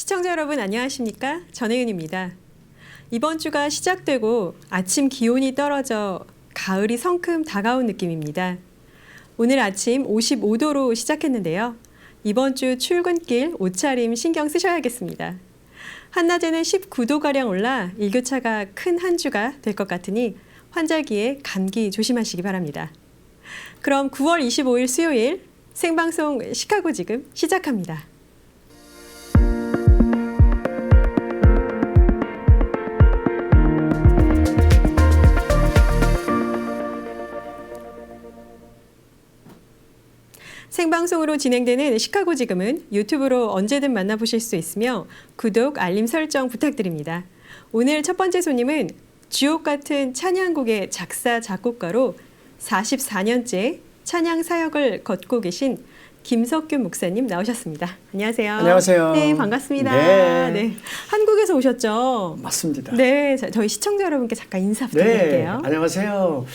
시청자 여러분 안녕하십니까? 전혜은입니다. 이번 주가 시작되고 아침 기온이 떨어져 가을이 성큼 다가온 느낌입니다. 오늘 아침 55도로 시작했는데요. 이번 주 출근길 옷차림 신경 쓰셔야겠습니다. 한낮에는 19도가량 올라 일교차가 큰 한 주가 될 것 같으니 환절기에 감기 조심하시기 바랍니다. 그럼 9월 25일 수요일 생방송 시카고 지금 시작합니다. 생방송으로 진행되는 시카고 지금은 유튜브로 언제든 만나보실 수 있으며 구독, 알림 설정 부탁드립니다. 오늘 첫 번째 손님은 주옥 같은 찬양곡의 작사, 작곡가로 44년째 찬양 사역을 걷고 계신 김석균 목사님 나오셨습니다. 안녕하세요. 안녕하세요. 네, 반갑습니다. 네. 네, 한국에서 오셨죠? 맞습니다. 네, 저희 시청자 여러분께 잠깐 인사 부탁드릴게요. 네, 안녕하세요.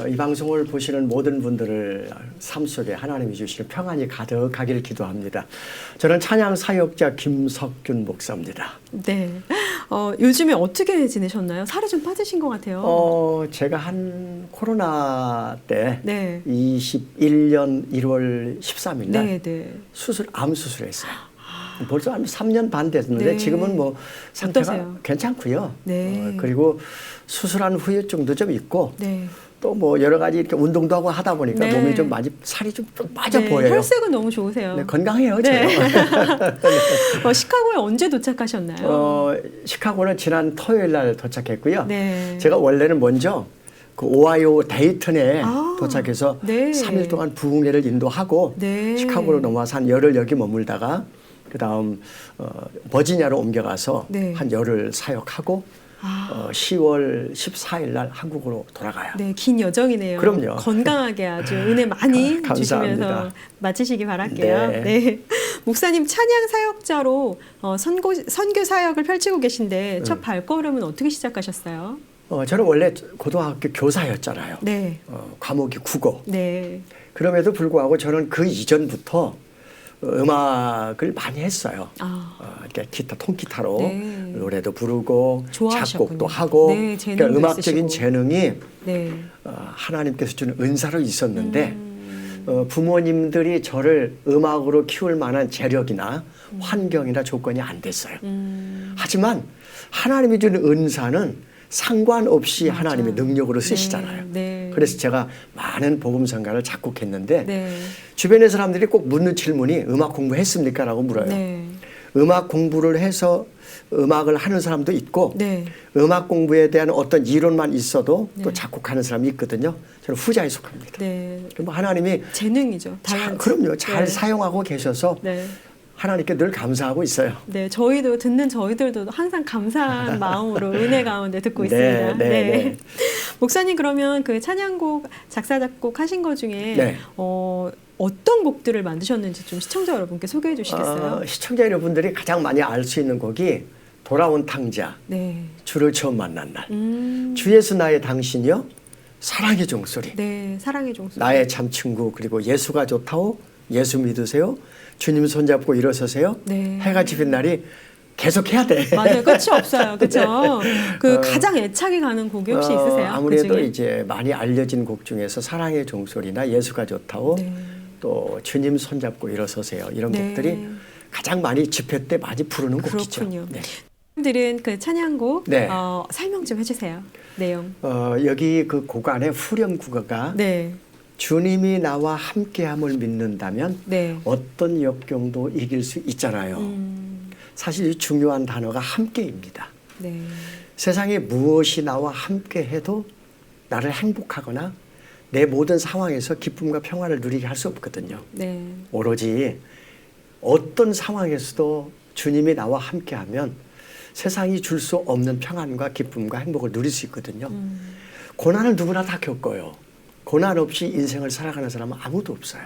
이 방송을 보시는 모든 분들을 삶 속에 하나님이 주시는 평안이 가득하기를 기도합니다. 저는 찬양 사역자 김석균 목사입니다. 네, 요즘에 어떻게 지내셨나요? 살이 좀 빠지신 것 같아요. 제가 한 코로나 때 네. 21년 1월 13일 날 네, 네. 암 수술했어요. 벌써 한 3년 반 됐는데 네. 지금은 뭐 상태가 어떠세요? 괜찮고요. 네. 그리고 수술한 후유증도 좀 있고 네. 또 뭐 여러 가지 이렇게 운동도 하고 하다 보니까 네. 몸이 좀 많이 살이 좀 빠져 네, 보여요. 혈색은 너무 좋으세요. 네, 건강해요. 네. 저는. 시카고에 언제 도착하셨나요? 시카고는 지난 토요일 날 도착했고요. 네. 제가 원래는 먼저 그 오하이오 데이턴에 도착해서 네. 3일 동안 부흥회를 인도하고 네. 시카고로 넘어와서 한 열흘 여기 머물다가 그다음 버지니아로 옮겨가서 네. 한 열흘 사역하고 10월 14일 날 한국으로 돌아가요. 네, 긴 여정이네요. 그럼요. 건강하게 아주 은혜 많이 감사합니다. 주시면서 마치시기 바랄게요. 네. 네. 목사님 찬양 사역자로 선교 사역을 펼치고 계신데 첫 발걸음은 어떻게 시작하셨어요? 저는 원래 고등학교 교사였잖아요. 네. 과목이 국어. 네. 그럼에도 불구하고 저는 그 이전부터 음악을 많이 했어요. 이렇게 기타, 통기타로 네. 노래도 부르고 좋아하셨군요. 작곡도 하고 네, 그러니까 음악적인 있으시고. 재능이 네. 하나님께서 주는 은사로 있었는데 부모님들이 저를 음악으로 키울 만한 재력이나 환경이나 조건이 안 됐어요. 하지만 하나님이 주는 은사는 상관없이 맞아요. 하나님의 능력으로 쓰시잖아요. 네, 네. 그래서 제가 많은 복음성가를 작곡했는데 네. 주변의 사람들이 꼭 묻는 질문이 음악 공부했습니까? 라고 물어요. 네. 음악 공부를 해서 음악을 하는 사람도 있고 네. 음악 공부에 대한 어떤 이론만 있어도 네. 또 작곡하는 사람이 있거든요. 저는 후자에 속합니다. 네. 그럼 하나님이 재능이죠. 그럼요. 잘 네. 사용하고 계셔서 네. 하나님께 늘 감사하고 있어요. 네, 저희들도 항상 감사한 마음으로 은혜 가운데 듣고 네, 있습니다. 네, 네. 목사님 그러면 그 찬양곡 작사 작곡 하신 것 중에 네. 어떤 곡들을 만드셨는지 좀 시청자 여러분께 소개해 주시겠어요? 시청자 여러분들이 가장 많이 알 수 있는 곡이 돌아온 탕자, 네. 주를 처음 만난 날, 주 예수 나의 당신이요, 사랑의 종소리, 네, 사랑의 종소. 나의 참 친구, 그리고 예수가 좋다오, 예수 믿으세요, 주님 손잡고 일어서세요. 네. 해가 지는 날이 계속 해야 돼. 맞아요, 끝이 없어요, 그렇죠? 그 가장 애착이 가는 곡이 혹시 있으세요? 아무래도 그중에? 이제 많이 알려진 곡 중에서 사랑의 종소리나 예수가 좋다오, 네. 또 주님 손잡고 일어서세요 이런 네. 곡들이 가장 많이 집회 때 많이 부르는 곡이죠. 그렇군요. 네. 들은 그 찬양곡 네. 설명 좀 해주세요. 내용. 여기 그 곡 안에 후렴 국어가 네. 주님이 나와 함께함을 믿는다면 네. 어떤 역경도 이길 수 있잖아요. 사실 이 중요한 단어가 함께입니다. 네. 세상에 무엇이 나와 함께해도 나를 행복하거나 내 모든 상황에서 기쁨과 평화를 누리게 할 수 없거든요. 네. 오로지 어떤 상황에서도 주님이 나와 함께하면 세상이 줄 수 없는 평안과 기쁨과 행복을 누릴 수 있거든요. 고난을 누구나 다 겪어요. 고난 없이 인생을 살아가는 사람은 아무도 없어요.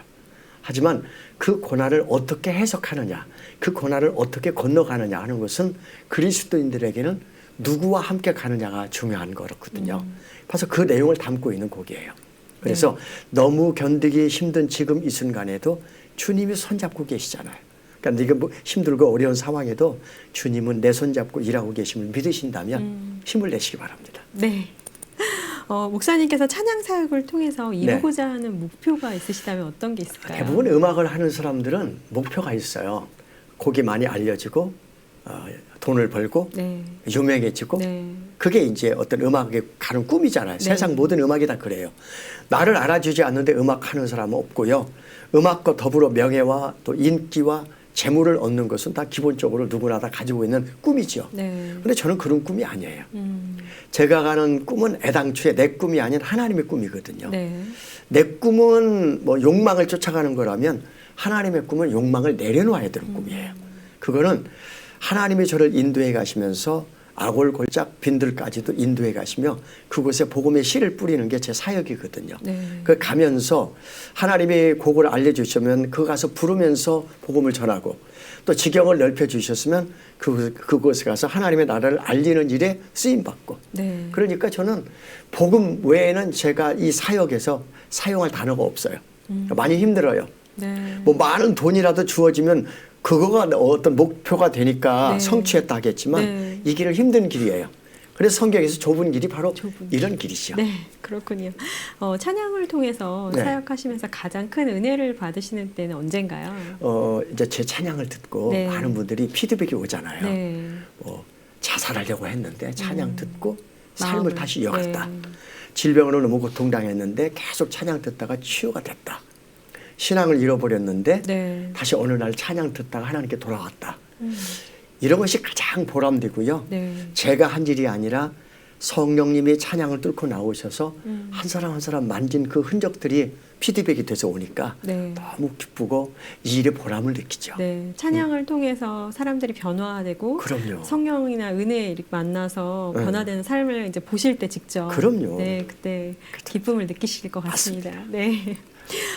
하지만 그 고난을 어떻게 해석하느냐, 그 고난을 어떻게 건너가느냐 하는 것은 그리스도인들에게는 누구와 함께 가느냐가 중요한 거거든요. 그래서 그 내용을 담고 있는 곡이에요. 그래서 너무 견디기 힘든 지금 이 순간에도 주님이 손잡고 계시잖아요. 그러니까 이게 뭐 힘들고 어려운 상황에도 주님은 내 손잡고 일하고 계심을 믿으신다면 힘을 내시기 바랍니다. 네. 목사님께서 찬양 사역을 통해서 이루고자 하는 목표가 있으시다면 어떤 게 있을까요? 대부분 음악을 하는 사람들은 목표가 있어요. 곡이 많이 알려지고 돈을 벌고 네. 유명해지고 네. 그게 이제 어떤 음악에 가는 꿈이잖아요. 네. 세상 모든 음악이 다 그래요. 나를 알아주지 않는데 음악하는 사람은 없고요. 음악과 더불어 명예와 또 인기와 재물을 얻는 것은 다 기본적으로 누구나 다 가지고 있는 꿈이죠. 네. 그런데 저는 그런 꿈이 아니에요. 제가 가는 꿈은 애당초에 내 꿈이 아닌 하나님의 꿈이거든요. 네. 내 꿈은 뭐 욕망을 쫓아가는 거라면 하나님의 꿈은 욕망을 내려놓아야 되는 꿈이에요. 그거는 하나님이 저를 인도해 가시면서 아골골짝 빈들까지도 인도해 가시며 그곳에 복음의 씨를 뿌리는 게 제 사역이거든요. 네. 그 가면서 하나님이 곡을 알려주시면 그 가서 부르면서 복음을 전하고 또 지경을 넓혀주셨으면 그곳에 가서 하나님의 나라를 알리는 일에 쓰임받고 네. 그러니까 저는 복음 외에는 제가 이 사역에서 사용할 단어가 없어요. 많이 힘들어요. 네. 뭐 많은 돈이라도 주어지면 그거가 어떤 목표가 되니까 네. 성취했다 하겠지만 네. 이 길은 힘든 길이에요. 그래서 성경에서 좁은 길이 바로 좁은 이런 길이죠. 네, 그렇군요. 찬양을 통해서 네. 사역하시면서 가장 큰 은혜를 받으시는 때는 언젠가요? 이제 제 찬양을 듣고 네. 많은 분들이 피드백이 오잖아요. 네. 뭐 자살하려고 했는데 찬양 듣고 삶을 마음을. 다시 이어갔다. 네. 질병으로 너무 고통당했는데 계속 찬양 듣다가 치유가 됐다. 신앙을 잃어버렸는데 네. 다시 어느 날 찬양 듣다가 하나님께 돌아왔다. 이런 것이 가장 보람되고요. 네. 제가 한 일이 아니라 성령님이 찬양을 뚫고 나오셔서 한 사람 한 사람 만진 그 흔적들이 피드백이 돼서 오니까 네. 너무 기쁘고 이 일에 보람을 느끼죠. 네, 찬양을 통해서 사람들이 변화되고 그럼요. 성령이나 은혜에 이렇게 만나서 네. 변화되는 삶을 이제 보실 때 직접 그럼요. 네, 그때 기쁨을 느끼실 것 같습니다. 네.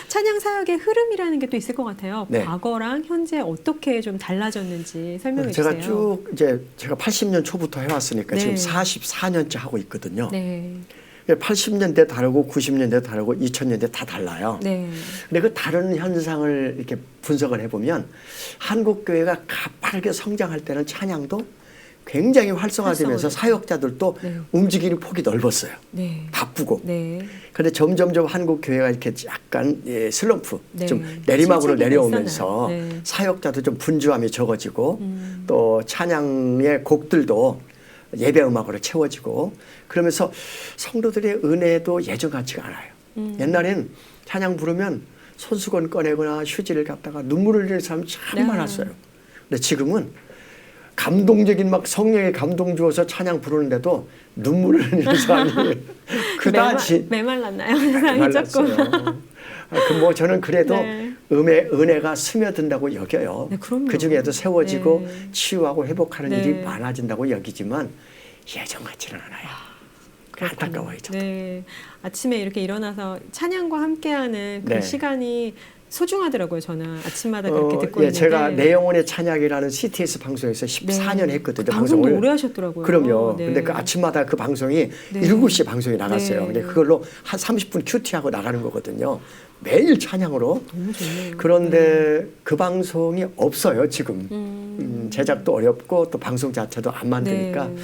찬양 사역의 흐름이라는 게 또 있을 것 같아요. 네. 과거랑 현재 어떻게 좀 달라졌는지 설명해 제가 주세요. 쭉 이제 제가 80년 초부터 해왔으니까 네. 지금 44년째 하고 있거든요. 네. 80년대 다르고 90년대 다르고 2000년대 다 달라요. 네. 근데 그 다른 현상을 이렇게 분석을 해보면 한국 교회가 가파르게 성장할 때는 찬양도 굉장히 활성화되면서 사역자들도 네. 움직이는 폭이 넓었어요. 네. 바쁘고. 네. 그런데 점점점 한국 교회가 이렇게 약간 슬럼프, 네. 좀 내리막으로 침체기가 내려오면서 있었나요? 네. 사역자도 좀 분주함이 적어지고 또 찬양의 곡들도 예배 음악으로 채워지고 그러면서 성도들의 은혜도 예전 같지가 않아요. 옛날엔 찬양 부르면 손수건 꺼내거나 휴지를 갖다가 눈물을 흘리는 사람 참 네. 많았어요. 근데 지금은 감동적인 막 성령의 감동 주어서 찬양 부르는데도 눈물을 흘리는 사람이 그다지 메말랐나요? 세상이 조금. 뭐 저는 그래도 네. 은혜가 스며든다고 여겨요. 네, 그럼요. 그 중에도 세워지고 네. 치유하고 회복하는 네. 일이 많아진다고 여기지만 예전 같지는 않아요. 안타까워요. 저도. 네. 아침에 이렇게 일어나서 찬양과 함께하는 그 네. 시간이 소중하더라고요. 저는 아침마다 그렇게 듣고 예, 있는데. 제가 내 영혼의 찬양이라는 CTS 방송에서 14년 했거든요. 방송도 방송을. 오래 하셨더라고요. 그럼요. 네. 근데 그 아침마다 그 방송이 네. 7시에 방송이 나갔어요. 네. 근데 그걸로 한 30분 큐티하고 나가는 거거든요. 매일 찬양으로. 너무 좋네요. 그런데 그 방송이 없어요, 지금. 제작도 어렵고 또 방송 자체도 안 만드니까. 네.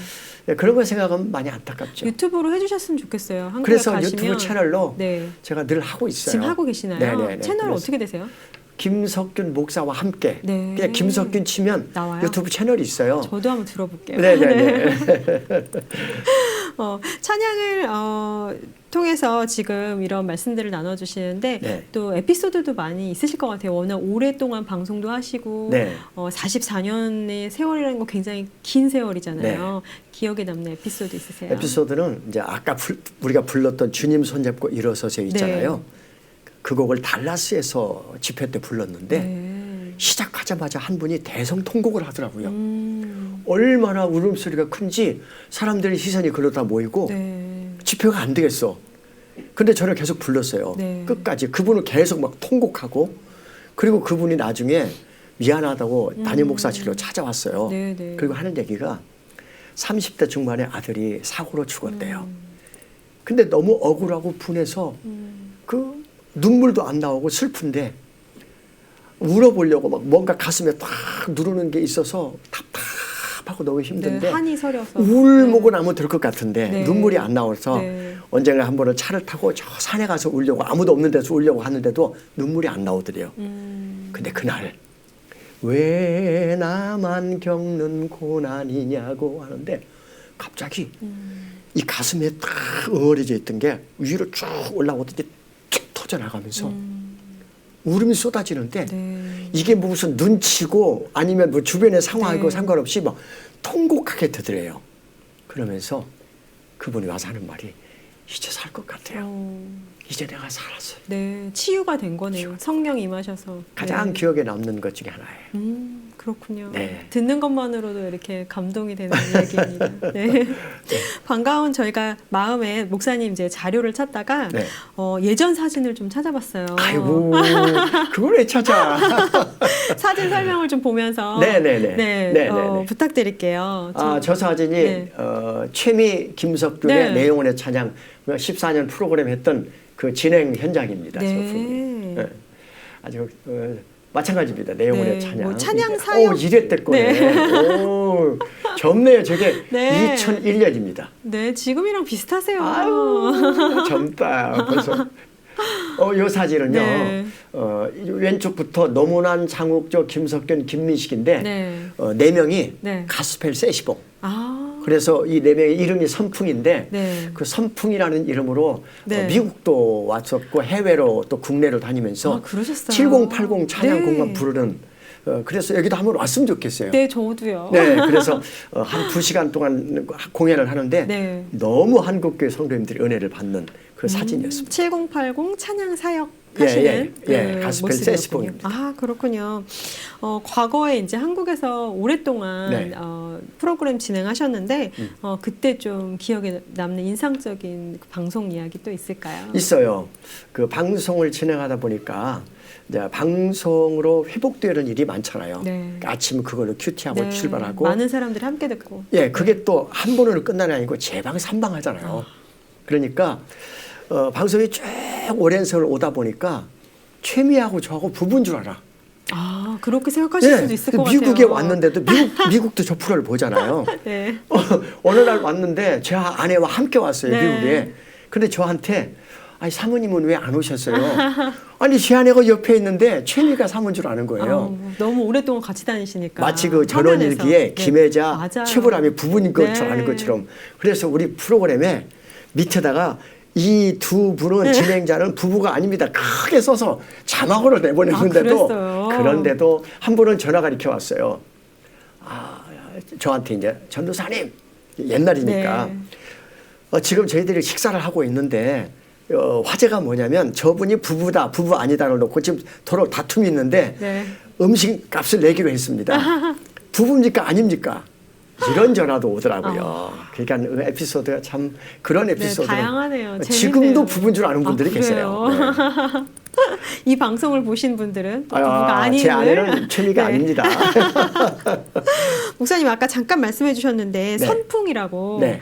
네, 그런 거 생각하면 많이 안타깝죠. 유튜브로 해주셨으면 좋겠어요. 한국에 그래서 가시면. 유튜브 채널로 네. 제가 늘 하고 있어요. 지금 하고 계시나요? 네네네. 채널 그래서 어떻게 되세요? 김석균 목사와 함께 네. 그냥 김석균 치면 나와요? 유튜브 채널이 있어요. 저도 한번 들어볼게요. 네네네. 찬양을 통해서 지금 이런 말씀들을 나눠주시는데 네. 또 에피소드도 많이 있으실 것 같아요. 워낙 오랫동안 방송도 하시고 네. 44년의 세월이라는 거 굉장히 긴 세월이잖아요. 기억에 남는 에피소드 있으세요? 에피소드는 이제 아까 우리가 불렀던 주님 손잡고 일어서세요 있잖아요. 그 곡을 달라스에서 집회 때 불렀는데 네. 시작하자마자 한 분이 대성통곡을 하더라고요. 얼마나 울음소리가 큰지 사람들의 시선이 글로 다 모이고 네. 집회가 안 되겠어. 근데 저를 계속 불렀어요. 네. 끝까지. 그분을 계속 막 통곡하고 그리고 그분이 나중에 미안하다고 담임 목사실로 찾아왔어요. 네, 네. 그리고 하는 얘기가 30대 중반의 아들이 사고로 죽었대요. 근데 너무 억울하고 분해서 그 눈물도 안 나오고 슬픈데 울어보려고 막 뭔가 가슴에 딱 누르는 게 있어서 답답하고 너무 힘든데 네, 한이 서려서 울먹고 나면 될 것 같은데 네. 눈물이 안 나와서 네. 언젠가 한 번은 차를 타고 저 산에 가서 울려고 아무도 없는 데서 울려고 하는데도 눈물이 안 나오더래요. 근데 그날 왜 나만 겪는 고난이냐고 하는데 갑자기 이 가슴에 딱 어려져 있던 게 위로 쭉 올라오더니 툭 터져나가면서 울음이 쏟아지는데 네. 이게 무슨 눈치고 아니면 뭐 주변의 상황하고 네. 상관없이 막 통곡하게 되더래요. 그러면서 그분이 와서 하는 말이 이제 살 것 같아요. 이제 내가 살았어요. 네, 치유가 된 거네요. 성령 임하셔서. 가장 네. 기억에 남는 것 중에 하나예요. 그렇군요. 네. 듣는 것만으로도 이렇게 감동이 되는 이야기입니다. 네. 반가운 저희가 마음에 목사님 이제 자료를 찾다가 네. 예전 사진을 좀 찾아봤어요. 아이고 그걸 왜 찾아? 사진 설명을 좀 보면서 네네네. 네, 네네네. 부탁드릴게요. 저 사진이 네. 최미 김석균의 네. 내용원의 찬양 14년 프로그램 했던 그 진행 현장입니다. 네. 저 부분이. 네. 아주 마찬가지입니다. 내용원의 네. 찬양. 뭐 찬양 사역. 이랬대 거네. 네. 오, 젊네요. 저게 네. 2001년입니다. 네, 지금이랑 비슷하세요. 아유, 젊다. 벌써. 요 사진은요. 네. 왼쪽부터 노무난, 장욱조, 김석균, 김민식인데 네. 네 명이 네. 가스펠 세시봉. 아, 그래서 이 네 명의 이름이 선풍인데 네. 그 선풍이라는 이름으로 네. 미국도 왔었고 해외로 또 국내로 다니면서 아, 그러셨어요. 7080 찬양곡만 네. 부르는 그래서 여기도 한번 왔으면 좋겠어요. 네, 저도요. 네, 그래서 한 2시간 동안 공연을 하는데 네. 너무 한국교회 성도님들이 은혜를 받는 그 사진이었습니다. 7080 찬양 사역 예, 하시는 예, 그 가스펠 모습이었군요. 세시봉입니다. 아, 그렇군요. 과거에 이제 한국에서 오랫동안 네. 프로그램 진행하셨는데 그때 좀 기억에 남는 인상적인 그 방송 이야기 또 있을까요? 있어요. 그 방송을 진행하다 보니까 이제 방송으로 회복되는 일이 많잖아요. 네. 그러니까 아침 그걸로 큐티하고 네, 출발하고 많은 사람들이 함께 듣고. 예, 그게 또 한 번으로 끝나는 게 아니고 재방 3방 하잖아요. 그러니까 방송이 쭉 오랜 세월 오다 보니까 최미하고 저하고 부부인 줄 알아. 아, 그렇게 생각하실 예, 수도 있을 것 같아요. 미국에 왔는데도 미국도 저 프로를 보잖아요. 네. 어느 날 왔는데 제 아내와 함께 왔어요. 네. 미국에. 근데 저한테 아니 사모님은 왜 안 오셨어요? 아니 제 아내가 옆에 있는데 최미가 사모인 줄 아는 거예요. 너무 오랫동안 같이 다니시니까. 마치 그 전원일기에 화면에서. 김혜자, 맞아요. 최불암이 부부인 것 네. 아는 것처럼. 그래서 우리 프로그램에 밑에다가 이 두 분은 진행자는 부부가 아닙니다. 크게 써서 자막으로 내보냈는데도 그랬어요. 그런데도 한 분은 전화가 이렇게 왔어요. 저한테 이제 전도사님 옛날이니까 네. 지금 저희들이 식사를 하고 있는데 화제가 뭐냐면 저분이 부부다 부부 아니다를 놓고 지금 서로 다툼이 있는데 네. 음식 값을 내기로 했습니다. 부부입니까 아닙니까? 이런 전화도 오더라고요. 그러니까 그 에피소드가 참 그런 에피소드. 다양하네요. 지금도 재밌네요. 부부인 줄 아는 분들이 계세요. 네. 이 방송을 보신 분들은 또 부부가 아닌 제 아내는 최미가 네. 아닙니다. 목사님 아까 잠깐 말씀해 주셨는데 네. 선풍이라고 네.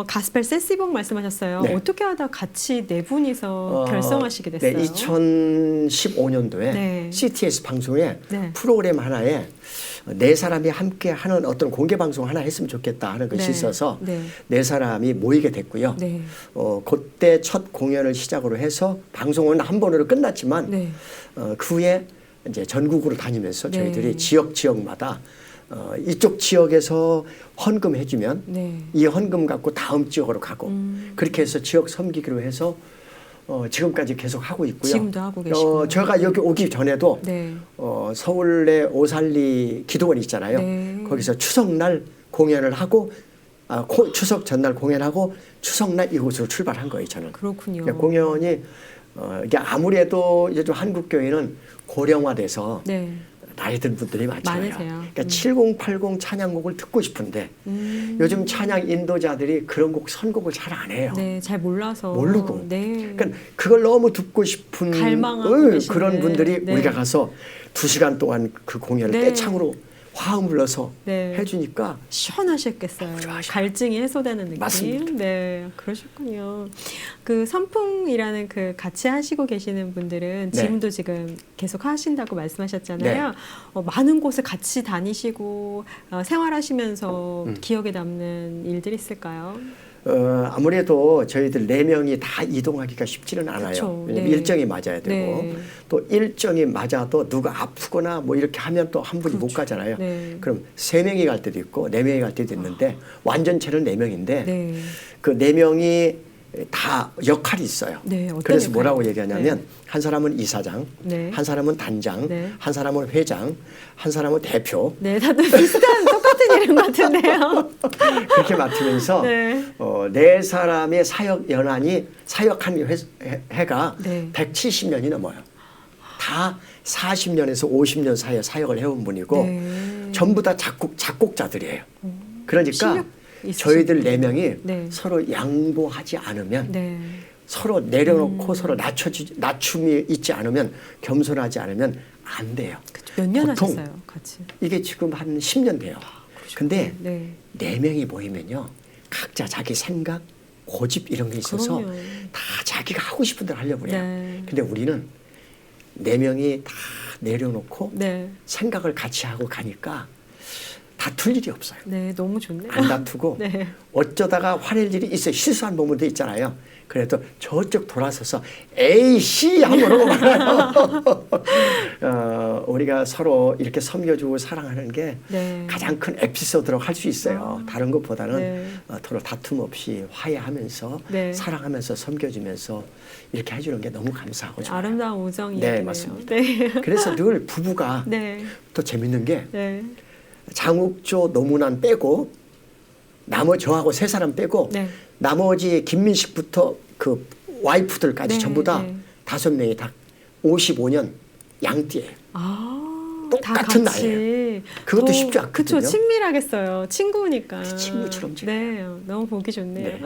가스펠 세시봉 말씀하셨어요. 네. 어떻게 하다 같이 네 분이서 결성하시게 됐어요? 네, 2015년도에 네. CTS 방송에 네. 프로그램 하나에 네 사람이 함께 하는 어떤 공개 방송 하나 했으면 좋겠다 하는 것이 네. 있어서 네. 네 사람이 모이게 됐고요. 네. 그때 첫 공연을 시작으로 해서 방송은 한 번으로 끝났지만 네. 그 후에 이제 전국으로 다니면서 네. 저희들이 지역마다 이쪽 지역에서 헌금해주면 네. 이 헌금 갖고 다음 지역으로 가고 그렇게 해서 지역 섬기기로 해서 지금까지 계속 하고 있고요. 지금도 하고 계시고요. 제가 여기 오기 전에도 네. 서울의 오살리 기도원 있잖아요. 네. 거기서 추석날 공연을 하고 추석 전날 공연하고 추석날 이곳으로 출발한 거예요. 저는. 그렇군요. 그러니까 공연이 이게 아무래도 요즘 한국 교회는 고령화돼서 네. 나이 든 분들이 많잖아요. 많으세요. 그러니까 7080 찬양곡을 듣고 싶은데 요즘 찬양 인도자들이 그런 곡 선곡을 잘 안 해요. 네, 잘 몰라서 모르고. 네. 그러니까 그걸 너무 듣고 싶은 갈망하고 계신데. 그런 분들이 네. 우리가 가서 2시간 동안 그 공연을 네. 떼창으로 화음을 넣어서 네. 해주니까 시원하셨겠어요. 좋아하셔요. 갈증이 해소되는 느낌. 맞습니다. 네, 그러셨군요. 그 선풍이라는 그 같이 하시고 계시는 분들은 네. 지금도 지금 계속 하신다고 말씀하셨잖아요. 많은 곳을 같이 다니시고 생활하시면서 기억에 남는 일들이 있을까요? 아무래도 저희들 4명이 다 이동하기가 쉽지는 않아요. 그쵸. 왜냐면 네. 일정이 맞아야 되고 네. 또 일정이 맞아도 누가 아프거나 뭐 이렇게 하면 또 한 분이 못 가잖아요. 네. 그럼 3명이 갈 때도 있고 4명이 갈 때도 있는데 완전체는 4명인데 네. 그 4명이 다 역할이 있어요. 네, 어떤 그래서 역할이요? 뭐라고 얘기하냐면 네. 한 사람은 이사장, 네. 한 사람은 단장, 네. 한 사람은 회장, 한 사람은 대표 네, 다들 비슷한 똑같은 이름 같은데요. 그렇게 맡으면서 네. 4사람의 사역 연한이 사역한 해가 네. 170년이 넘어요. 다 40년에서 50년 사이에 사역을 해온 분이고 네. 전부 다 작곡자들이에요. 그러니까 실력 있으신 저희들 분이네요. 4명이 네. 서로 양보하지 않으면 네. 서로 내려놓고 서로 낮춤이 있지 않으면 겸손하지 않으면 안 돼요. 몇 년 보통 하셨어요, 같이? 이게 지금 한 10년 돼요. 근데 네. 4명이 모이면요. 각자 자기 생각, 고집 이런 게 있어서 그럼요. 다 자기가 하고 싶은 대로 하려고 그래요. 네. 근데 우리는 4명이 다 내려놓고 네. 생각을 같이 하고 가니까 다툴 일이 없어요. 네, 너무 좋네요. 안 다투고 네. 어쩌다가 화낼 일이 있어요. 실수한 부분도 있잖아요. 그래도 저쪽 돌아서서 에이씨 하면 말아요. 우리가 서로 이렇게 섬겨주고 사랑하는 게 네. 가장 큰 에피소드라고 할 수 있어요. 다른 것보다는 네. 서로 다툼 없이 화해하면서 네. 사랑하면서 섬겨주면서 이렇게 해주는 게 너무 감사하고 좋아요. 아름다운 우정 네, 이야기네요. 맞습니다. 네. 그래서 늘 부부가 네. 또 재밌는 게 네. 장욱조 노문안 빼고 나머지 저하고 3사람 빼고 네. 나머지 김민식부터 그 와이프들까지 네, 전부 다 네. 5명이 다 55년 양띠예요. 다 똑같은 같이. 나이예요. 그것도 쉽지 않거든요. 그쵸, 친밀하겠어요. 친구니까. 친구처럼 네, 너무 보기 좋네요. 네.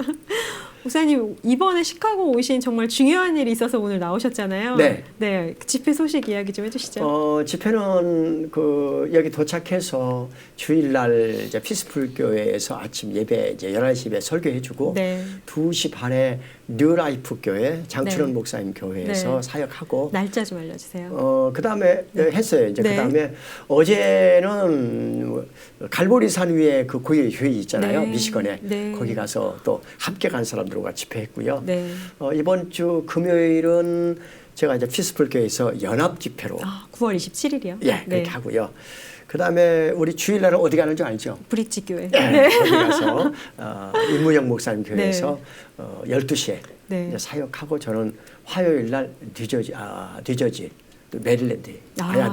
목사님, 이번에 시카고 오신 정말 중요한 일이 있어서 오늘 나오셨잖아요. 네. 네, 집회 소식 이야기 좀 해주시죠. 집회는 여기 도착해서 주일날 이제 피스풀 교회에서 아침 예배 이제 11시 예배 설교해주고 네. 2시 반에 뉴라이프 교회 장춘원 네. 목사님 교회에서 네. 사역하고 날짜 좀 알려주세요. 그 다음에 했어요. 이제 네. 그 다음에 어제는 갈보리산 위에 그 고유 교회 있잖아요. 네. 미시건에. 네. 거기 가서 또 함께 간 사람들과 집회했고요. 네. 이번 주 금요일은 제가 이제 피스풀 교회에서 연합 집회로 9월 27일이요? 예, 그렇게 하고요. 그 다음에 우리 주일날은 어디 가는 줄 알죠? 브릿지 교회. 네. 거기 가서 임무영 목사님 교회에서 네. 12시에 네. 이제 사역하고 저는 화요일 날 뉴저지 또 메릴랜드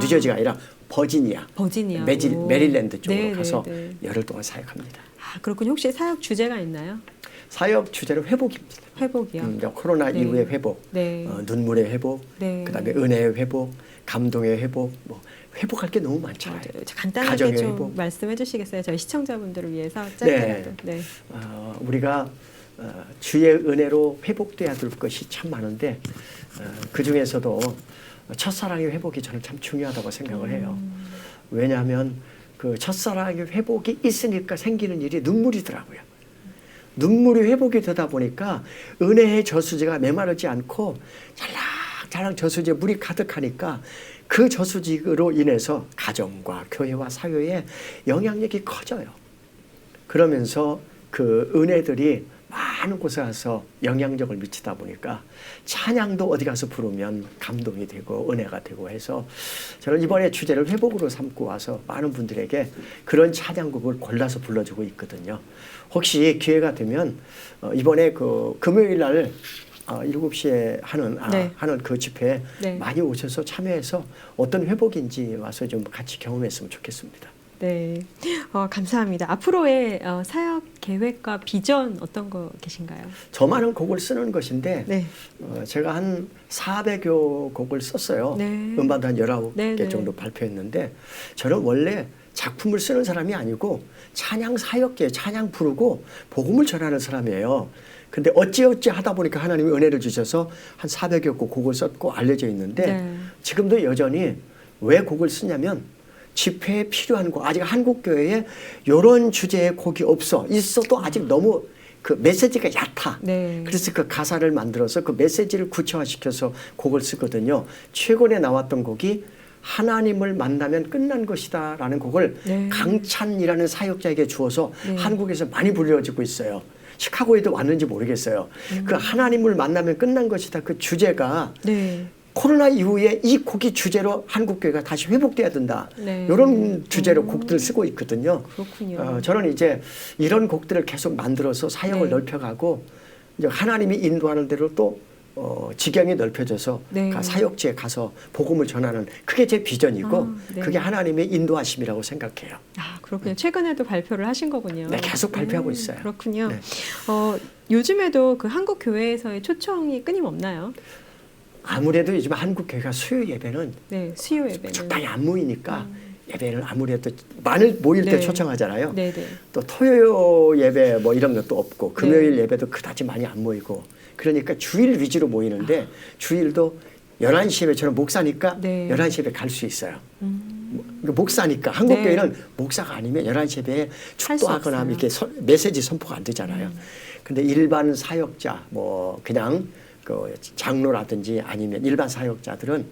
뉴저지가 아니라 버지니아 오. 메릴랜드 쪽으로 네, 가서 네, 네. 열흘 동안 사역합니다. 그렇군요. 혹시 사역 주제가 있나요? 사역 주제는 회복입니다. 회복이요. 이제 코로나 네. 이후의 회복, 네. 눈물의 회복, 네. 그다음에 은혜의 회복, 감동의 회복, 뭐 회복할 게 너무 많잖아요. 맞아요. 간단하게 가정의 좀 회복. 말씀해 주시겠어요? 저희 시청자분들을 위해서 짧게라도. 네. 우리가 주의 은혜로 회복돼야 될 것이 참 많은데 그 중에서도 첫사랑의 회복이 저는 참 중요하다고 생각을 해요. 왜냐하면 그 첫사랑의 회복이 있으니까 생기는 일이 눈물이더라고요. 눈물이 회복이 되다 보니까 은혜의 저수지가 메마르지 않고 찰랑찰랑 저수지에 물이 가득하니까 그 저수지로 인해서 가정과 교회와 사회에 영향력이 커져요. 그러면서 그 은혜들이 많은 곳에 가서 영향력을 미치다 보니까 찬양도 어디 가서 부르면 감동이 되고 은혜가 되고 해서 저는 이번에 주제를 회복으로 삼고 와서 많은 분들에게 그런 찬양곡을 골라서 불러주고 있거든요. 혹시 기회가 되면 이번에 그 금요일 날 7시에 하는 그 집회에 네. 많이 오셔서 참여해서 어떤 회복인지 와서 좀 같이 경험했으면 좋겠습니다. 네. 감사합니다. 앞으로의 사역 계획과 비전 어떤 거 계신가요? 저만은 곡을 쓰는 것인데 네. 제가 한 400여 곡을 썼어요. 네. 음반도 한 19개 네, 네. 정도 발표했는데 저는 원래 작품을 쓰는 사람이 아니고 찬양 사역계 찬양 부르고 복음을 전하는 사람이에요. 근데 어찌어찌 하다 보니까 하나님이 은혜를 주셔서 한 400여 곡을 썼고 알려져 있는데 네. 지금도 여전히 왜 곡을 쓰냐면 집회에 필요한 곡, 아직 한국 교회에 이런 주제의 곡이 없어. 있어도 아직 너무 그 메시지가 얕아. 네. 그래서 그 가사를 만들어서 그 메시지를 구체화시켜서 곡을 쓰거든요. 최근에 나왔던 곡이 하나님을 만나면 끝난 것이다 라는 곡을 네. 강찬이라는 사역자에게 주어서 네. 한국에서 많이 불려지고 있어요. 시카고에도 왔는지 모르겠어요. 그 하나님을 만나면 끝난 것이다 그 주제가 네. 코로나 이후에 이 곡이 주제로 한국교회가 다시 회복돼야 된다. 네. 이런 주제로 곡들을 쓰고 있거든요. 그렇군요. 저는 이제 이런 곡들을 계속 만들어서 사역을 네. 넓혀가고 이제 하나님이 인도하는 대로 또 지경이 넓혀져서 네. 사역지에 가서 복음을 전하는 그게 제 비전이고 네. 그게 하나님의 인도하심이라고 생각해요. 아, 그렇군요. 최근에도 발표를 하신 거군요. 네, 계속 발표하고 있어요. 그렇군요. 네. 요즘에도 그 한국 교회에서의 초청이 끊임없나요? 아무래도 요즘 한국 교회가 수요 예배는 네, 수요 예배는. 적당히 안 모이니까 예배는 아무래도 많이 모일 때 네. 초청하잖아요. 네, 네. 또 토요 예배 뭐 이런 것도 없고 금요일 네. 예배도 그다지 많이 안 모이고 그러니까 주일 위주로 모이는데 주일도 11시 예배처럼 목사니까 네. 11시 예배 갈 수 있어요. 목사니까 한국 네. 교회는 목사가 아니면 11시 예배에 축도하거나 없어요. 이렇게 메시지 선포가 안 되잖아요. 근데 일반 사역자 뭐 그냥 그 장로라든지 아니면 일반 사역자들은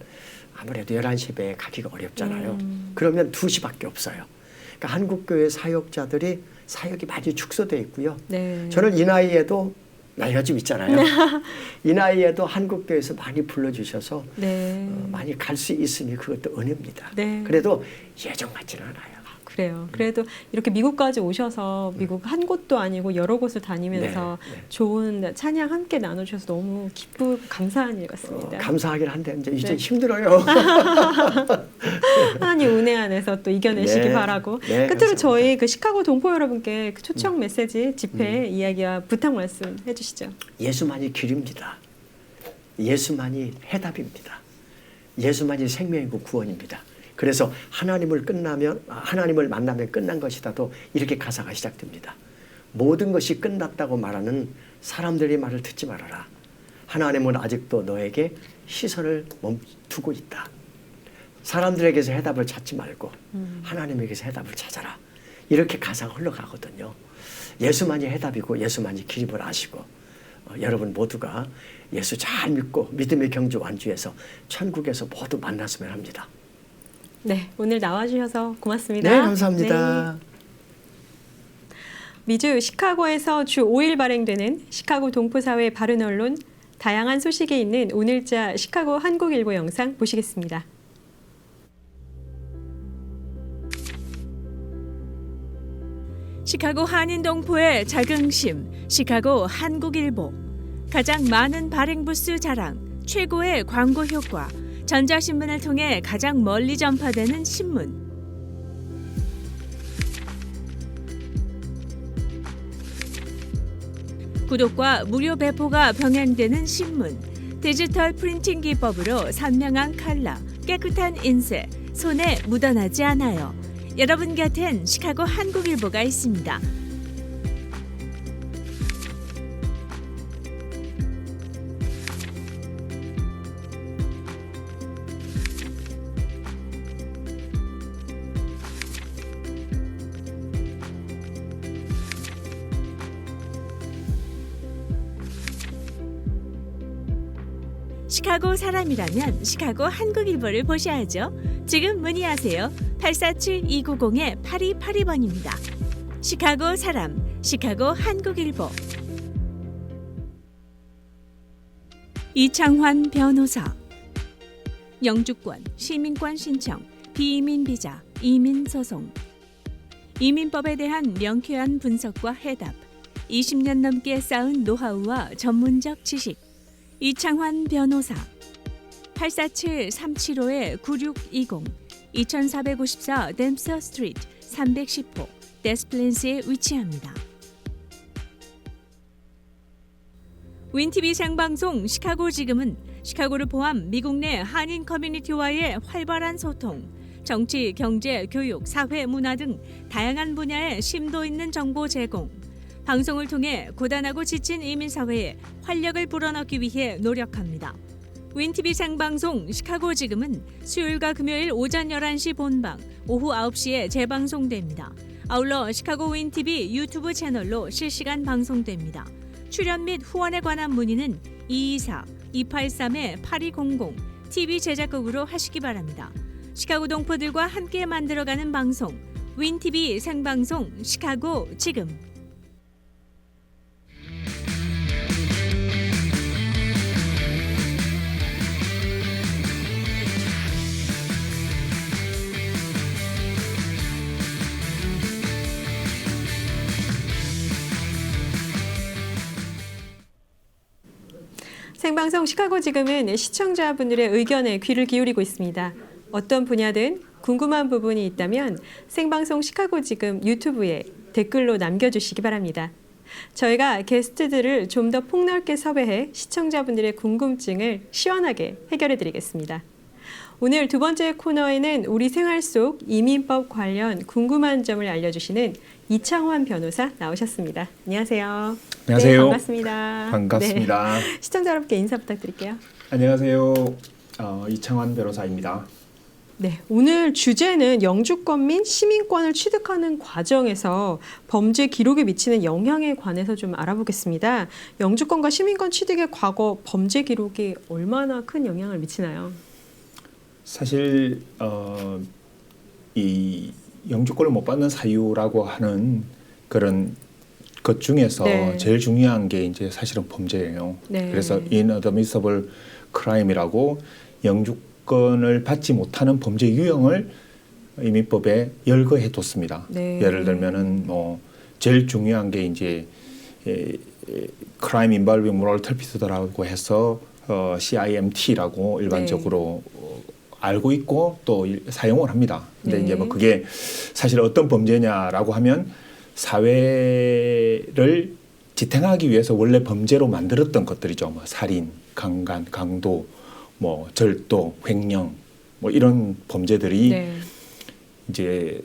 아무래도 11시 예배에 가기가 어렵잖아요. 그러면 2시밖에 없어요. 그러니까 한국 교회 사역자들이 사역이 많이 축소돼 있고요. 네. 저는 이 나이에도 나이가 좀 있잖아요. 이 나이에도 한국 교회에서 많이 불러주셔서 네. 많이 갈 수 있으니 그것도 은혜입니다. 네. 그래도 예전 같지는 않아요. 그래요. 그래도 이렇게 미국까지 오셔서 미국 한 곳도 아니고 여러 곳을 다니면서 네, 네. 좋은 찬양 함께 나눠주셔서 너무 기쁘고 감사한 일 같습니다. 감사하긴 한데 이제 네. 힘들어요. 하나님 은혜 안에서 또 이겨내시기 네. 바라고. 네, 끝으로 감사합니다. 저희 그 시카고 동포 여러분께 그 초청 메시지 집회 이야기와 부탁 말씀 해주시죠. 예수만이 길입니다. 예수만이 해답입니다. 예수만이 생명이고 구원입니다. 그래서 하나님을 만나면 끝난 것이다도 이렇게 가사가 시작됩니다. 모든 것이 끝났다고 말하는 사람들의 말을 듣지 말아라. 하나님은 아직도 너에게 시선을 멈두고 있다. 사람들에게서 해답을 찾지 말고 하나님에게서 해답을 찾아라. 이렇게 가사가 흘러가거든요. 예수만이 해답이고 예수만이 길임을 아시고 여러분 모두가 예수 잘 믿고 믿음의 경주 완주해서 천국에서 모두 만났으면 합니다. 네, 오늘 나와주셔서 고맙습니다. 네, 감사합니다. 네. 미주 시카고에서 주 5일 발행되는 시카고 동포사회 바른 언론 다양한 소식이 있는 오늘자 시카고 한국일보 영상 보시겠습니다. 시카고 한인동포의 자긍심, 시카고 한국일보. 가장 많은 발행 부수 자랑, 최고의 광고 효과, 전자신문을 통해 가장 멀리 전파되는 신문. 구독과 무료 배포가 병행되는 신문. 디지털 프린팅 기법으로 선명한 컬러, 깨끗한 인쇄, 손에 묻어나지 않아요. 여러분 곁엔 시카고 한국일보가 있습니다. 시카고 사람이라면 시카고 한국일보를 보셔야죠. 지금 문의하세요. 847-290-8282번입니다. 시카고 사람, 시카고 한국일보. 이창환 변호사. 영주권, 시민권 신청, 비이민 비자, 이민 소송. 이민법에 대한 명쾌한 분석과 해답. 20년 넘게 쌓은 노하우와 전문적 지식. 이창환 변호사. 847-375-9620 2454 댐서 스트리트 310호 데스플랜스에 위치합니다. 윈TV 생방송 시카고 지금은 시카고를 포함 미국 내 한인 커뮤니티와의 활발한 소통, 정치, 경제, 교육, 사회, 문화 등 다양한 분야의 심도 있는 정보 제공, 방송을 통해 고단하고 지친 이민사회에 활력을 불어넣기 위해 노력합니다. 윈TV 생방송 시카고 지금은 수요일과 금요일 오전 11시 본방, 오후 9시에 재방송됩니다. 아울러 시카고 윈TV 유튜브 채널로 실시간 방송됩니다. 출연 및 후원에 관한 문의는 224-283-8200 TV 제작국으로 하시기 바랍니다. 시카고 동포들과 함께 만들어가는 방송, 윈TV 생방송 시카고 지금. 생방송 시카고 지금은 시청자분들의 의견에 귀를 기울이고 있습니다. 어떤 분야든 궁금한 부분이 있다면 생방송 시카고 지금 유튜브에 댓글로 남겨주시기 바랍니다. 저희가 게스트들을 좀 더 폭넓게 섭외해 시청자분들의 궁금증을 시원하게 해결해 드리겠습니다. 오늘 두 번째 코너에는 우리 생활 속 이민법 관련 궁금한 점을 알려주시는 이창환 변호사 나오셨습니다. 안녕하세요. 안녕하세요. 네, 반갑습니다. 반갑습니다. 네, 시청자 여러분께 인사 부탁드릴게요. 안녕하세요. 이창환 변호사입니다. 네, 오늘 주제는 영주권 및 시민권을 취득하는 과정에서 범죄 기록에 미치는 영향에 관해서 좀 알아보겠습니다. 영주권과 시민권 취득의 과거 범죄 기록이 얼마나 큰 영향을 미치나요? 사실 이 영주권을 못 받는 사유라고 하는 그런 것 중에서 네. 제일 중요한 게 이제 사실은 범죄예요. 네. 그래서 inadmissible crime이라고 영주권을 받지 못하는 범죄 유형을 이민법에 열거해 뒀습니다. 네. 예를 들면은 뭐 제일 중요한 게 이제 crime involving moral turpitude라고 해서 CIMT라고 일반적으로 알고 있고 또 사용을 합니다. 근데 네. 이제 뭐 그게 사실 어떤 범죄냐라고 하면 사회를 지탱하기 위해서 원래 범죄로 만들었던 것들이죠. 뭐 살인, 강간, 강도, 뭐 절도, 횡령, 뭐 이런 범죄들이 네. 이제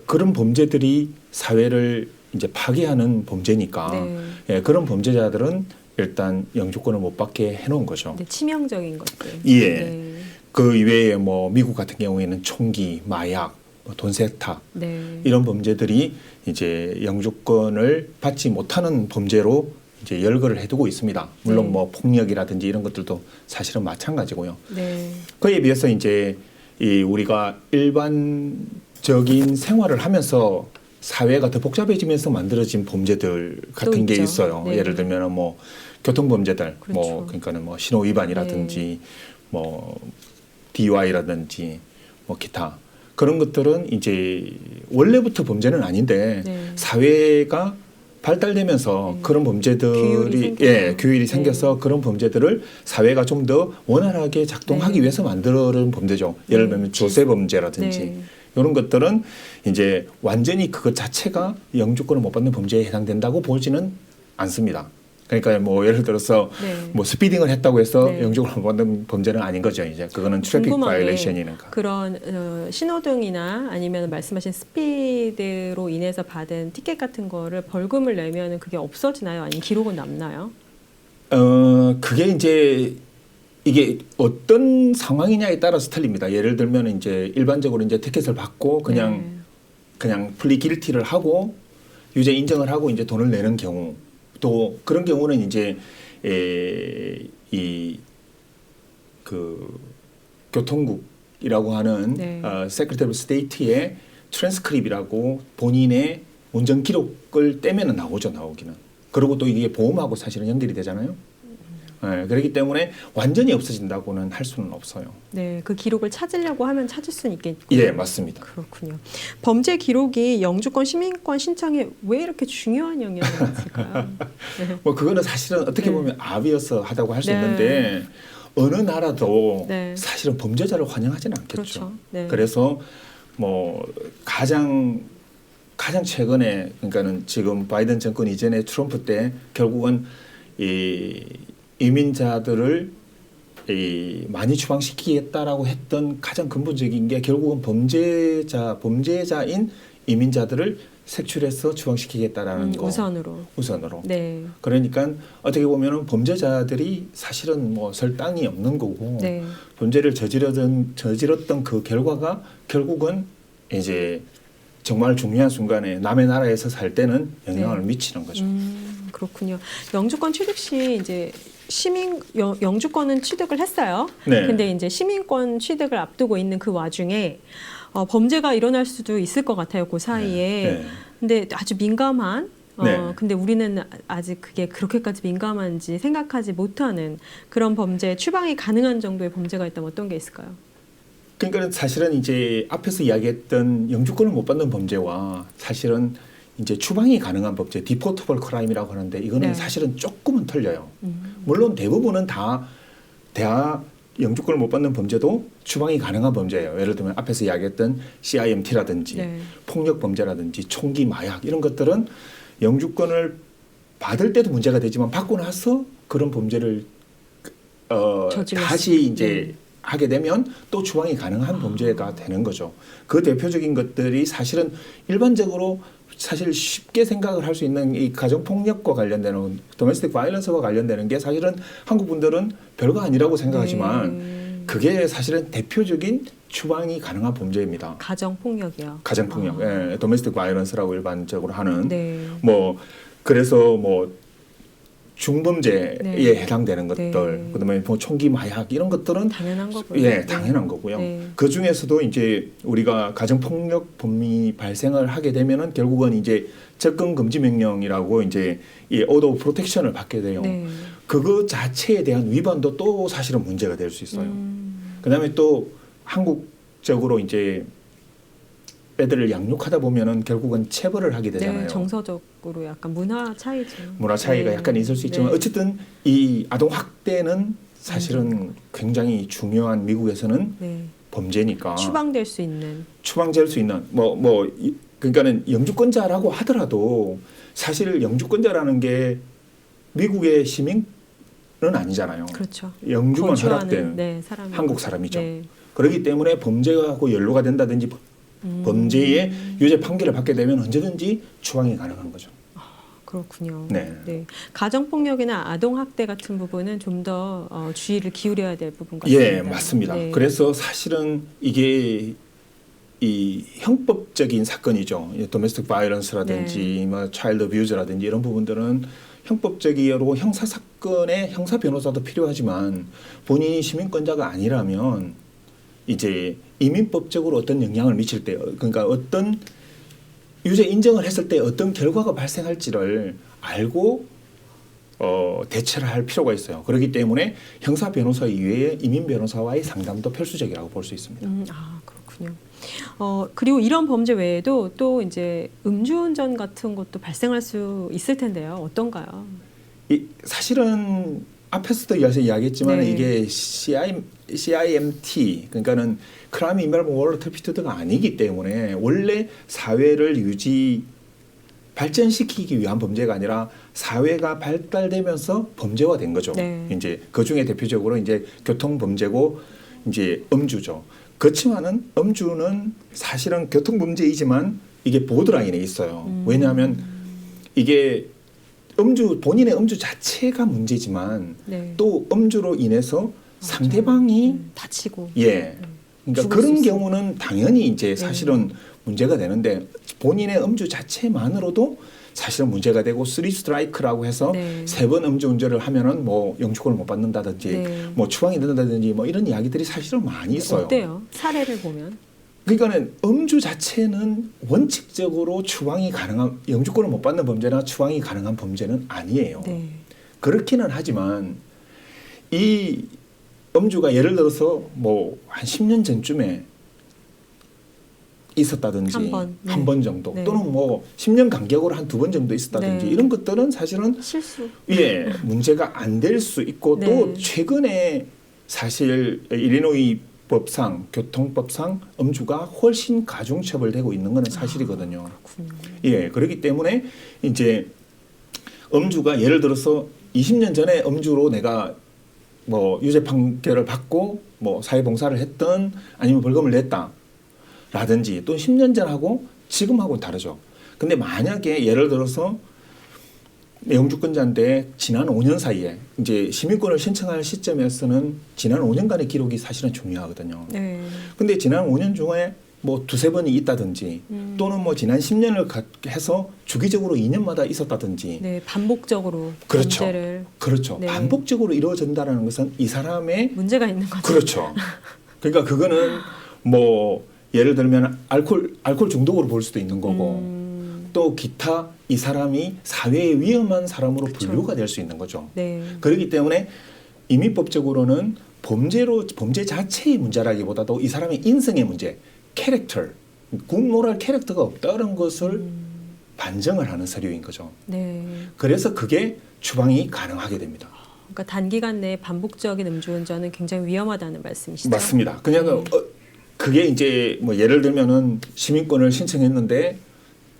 그런 범죄들이 사회를 이제 파괴하는 범죄니까 네. 예, 그런 범죄자들은 일단 영주권을 못 받게 해놓은 거죠. 네, 치명적인 것들. 예. 네. 그 이외에 뭐 미국 같은 경우에는 총기, 마약, 돈 세탁 네. 이런 범죄들이 이제 영주권을 받지 못하는 범죄로 이제 열거를 해두고 있습니다. 물론 네. 뭐 폭력이라든지 이런 것들도 사실은 마찬가지고요. 네. 그에 비해서 이제 이 우리가 일반적인 생활을 하면서 사회가 더 복잡해지면서 만들어진 범죄들 같은 게 있죠. 있어요. 네. 예를 들면 뭐 교통 범죄들, 그렇죠. 뭐 그러니까는 뭐 신호 위반이라든지 뭐 DUI라든지 뭐 기타 그런 것들은 이제 원래부터 범죄는 아닌데 네. 사회가 발달되면서 그런 범죄들이 규율이 생겨서 그런 범죄들을 사회가 좀 더 원활하게 작동하기 네. 위해서 만드는 범죄죠. 예를 네. 들면 조세 범죄라든지 네. 이런 것들은 이제 완전히 그것 자체가 영주권을 못 받는 범죄에 해당된다고 보지는 않습니다. 그러니까 뭐 예를 들어서 네. 뭐 스피딩을 했다고 해서 네. 영주권을 못 받는 범죄는 아닌 거죠. 이제 그거는 트래픽 궁금한 게 바이올레이션이니까. 그런 신호등이나 아니면 말씀하신 스피드로 인해서 받은 티켓 같은 거를 벌금을 내면 그게 없어지나요? 아니면 기록은 남나요? 그게 이제 이게 어떤 상황이냐에 따라서 틀립니다. 예를 들면 이제 일반적으로 이제 티켓을 받고 그냥 플리 길티를 하고 유죄 인정을 하고 이제 돈을 내는 경우 또 그런 경우는 이제 이 그 교통국이라고 하는 네. Secretary of State의 트랜스크립이라고 본인의 운전 기록을 떼면은 나오기는. 그리고 또 이게 보험하고 사실은 연결이 되잖아요. 네, 그렇기 때문에 완전히 없어진다고는 할 수는 없어요. 네, 그 기록을 찾으려고 하면 찾을 수는 있겠군요. 예, 맞습니다. 그렇군요. 범죄 기록이 영주권, 시민권 신청에 왜 이렇게 중요한 영향을 미칠까요? 네. 뭐 그거는 사실은 어떻게 보면 아비어서 하다고 할 수 네. 있는데 어느 나라도 네. 사실은 범죄자를 환영하지는 않겠죠. 그렇죠. 네. 그래서 뭐 가장 최근에 그러니까는 지금 바이든 정권 이전에 트럼프 때 결국은 이 이민자들을 많이 추방시키겠다라고 했던 가장 근본적인 게 결국은 범죄자인 이민자들을 색출해서 추방시키겠다라는 거 우선으로. 네. 그러니까 어떻게 보면은 범죄자들이 사실은 뭐 설당이 없는 거고 네. 범죄를 저질렀던 그 결과가 결국은 이제 정말 중요한 순간에 남의 나라에서 살 때는 영향을 네. 미치는 거죠. 그렇군요. 영주권 취득 시 이제 영주권은 취득을 했어요. 네. 근데 이제 시민권 취득을 앞두고 있는 그 와중에 범죄가 일어날 수도 있을 것 같아요. 그 사이에. 네. 근데 아주 민감한 네. 근데 우리는 아직 그게 그렇게까지 민감한지 생각하지 못하는 그런 범죄, 추방이 가능한 정도의 범죄가 있다면 어떤 게 있을까요? 그러니까 사실은 이제 앞에서 이야기했던 영주권을 못 받는 범죄와 사실은 이제 추방이 가능한 법제, 디포터블 크라임이라고 하는데 이거는 네. 사실은 조금은 틀려요. 물론 대부분은 다 영주권을 못 받는 범죄도 추방이 가능한 범죄예요. 예를 들면 앞에서 이야기했던 CIMT라든지 네. 폭력 범죄라든지 총기, 마약 이런 것들은 영주권을 받을 때도 문제가 되지만 받고 나서 그런 범죄를 다시 이제 하게 되면 또 추방이 가능한 범죄가 되는 거죠. 그 대표적인 것들이 사실은 일반적으로 사실 쉽게 생각을 할 수 있는 이 가정폭력과 관련되는 도메스틱 바이런스와 관련되는 게 사실은 한국 분들은 별거 아니라고 생각하지만 그게 사실은 대표적인 추방이 가능한 범죄입니다. 가정폭력이요. 가정폭력, 예, 도메스틱 바이런스라고 일반적으로 하는 네. 뭐 그래서 뭐 중범죄에 네. 해당되는 것들, 네. 그다음에 뭐 총기, 마약 이런 것들은 당연한 거고요. 예, 당연한 거고요. 네. 그 중에서도 이제 우리가 가정폭력 범위 발생을 하게 되면은 결국은 이제 접근 금지 명령이라고 이제 이 오더 오브 프로텍션을 받게 돼요. 네. 그거 자체에 대한 위반도 또 사실은 문제가 될 수 있어요. 그다음에 또 한국적으로 이제 애들을 양육하다 보면은 결국은 체벌을 하게 되잖아요. 네, 정서적으로 약간 문화 차이죠. 문화 차이가 네. 약간 있을 수 있지만 네. 어쨌든 이 아동 학대는 사실은 굉장히 중요한 미국에서는 네. 범죄니까 추방될 수 있는. 추방될 수 있는 그러니까는 영주권자라고 하더라도 사실 영주권자라는 게 미국의 시민은 아니잖아요. 그렇죠. 영주만 거주하는, 허락된 네, 사람이 한국 사람이죠. 네. 그렇기 때문에 범죄하고 연루가 된다든지 범죄의 유죄 판결을 받게 되면 언제든지 추방이 가능한 거죠. 그렇군요. 네. 가정폭력이나 아동학대 같은 부분은 좀 더 주의를 기울여야 될 부분 같습니다. 예, 맞습니다. 네. 그래서 사실은 이게 이 형법적인 사건이죠. 도메스틱 바이런스라든지 뭐 차일드 어뷰즈라든지 이런 부분들은 형법적이로 형사 사건에 형사 변호사도 필요하지만 본인이 시민권자가 아니라면 이제 이민법적으로 어떤 영향을 미칠 때, 그러니까 어떤 유죄 인정을 했을 때 어떤 결과가 발생할지를 알고 대처를 할 필요가 있어요. 그렇기 때문에 형사 변호사 이외에 이민 변호사와의 상담도 필수적이라고 볼 수 있습니다. 그렇군요. 그리고 이런 범죄 외에도 또 이제 음주운전 같은 것도 발생할 수 있을 텐데요. 어떤가요? 사실은 앞에서도 이야기했지만 네. 이게 CIMT 그러니까는 크라임 인벌브 모럴 터피투드가 아니기 때문에 원래 사회를 발전시키기 위한 범죄가 아니라 사회가 발달되면서 범죄화된 거죠. 네. 이제 그 중에 대표적으로 이제 교통 범죄고 이제 음주죠. 그렇지만은 음주는 사실은 교통 범죄이지만 이게 보드라인에 있어요. 왜냐하면 이게 본인의 음주 자체가 문제지만 네. 또 음주로 인해서 상대방이 다치고. 그러니까 죽을 그런 수 있어요. 경우는 당연히 이제 사실은 문제가 되는데 본인의 음주 자체만으로도 사실은 문제가 되고 3스트라이크라고 해서 네. 3번 음주운전을 하면은 뭐 영주권을 못 받는다든지 네. 뭐 추방이 된다든지 뭐 이런 이야기들이 사실은 많이 있어요. 어때요? 사례를 보면. 그러니까는 음주 자체는 원칙적으로 영주권을 못 받는 범죄나 추방이 가능한 범죄는 아니에요. 네. 그렇기는 하지만 이 음주가 예를 들어서 뭐 한 10년 전쯤에 있었다든지 한 번 정도 네. 또는 뭐 10년 간격으로 한 2번 정도 있었다든지 네. 이런 것들은 사실은 실수. 문제가 안 될 수 있고 네. 또 최근에 사실 일리노이 법상 교통법상 음주가 훨씬 가중처벌되고 있는 것은 사실이거든요. 그렇군요. 그렇기 때문에 이제 음주가 예를 들어서 20년 전에 음주로 내가 뭐 유죄 판결을 받고 뭐 사회봉사를 했던 아니면 벌금을 냈다라든지 또 10년 전하고 지금하고는 다르죠. 근데 만약에 예를 들어서 영주권자인데 지난 5년 사이에 이제 시민권을 신청할 시점에서는 지난 5년간의 기록이 사실은 중요하거든요. 네. 근데 지난 5년 중에 뭐 두세 번이 있다든지 또는 뭐 지난 10년을 해서 주기적으로 2년마다 있었다든지 네, 반복적으로 그렇죠. 범죄를 그렇죠. 네. 반복적으로 이루어진다는 것은 이 사람의 문제가 있는 거죠. 그렇죠. 그러니까 그거는 뭐 예를 들면 알코올 중독으로 볼 수도 있는 거고 또 기타 이 사람이 사회에 위험한 사람으로 그쵸. 분류가 될 수 있는 거죠. 네. 그렇기 때문에 이민법적으로는 범죄 자체의 문제라기보다도 이 사람의 인성의 문제, 캐릭터, 굿모랄 캐릭터가 없다는 것을 반증을 하는 서류인 거죠. 네. 그래서 그게 추방이 가능하게 됩니다. 그러니까 단기간 내에 반복적인 음주운전은 굉장히 위험하다는 말씀이시죠? 맞습니다. 그냥 그게 이제 뭐 예를 들면은 시민권을 신청했는데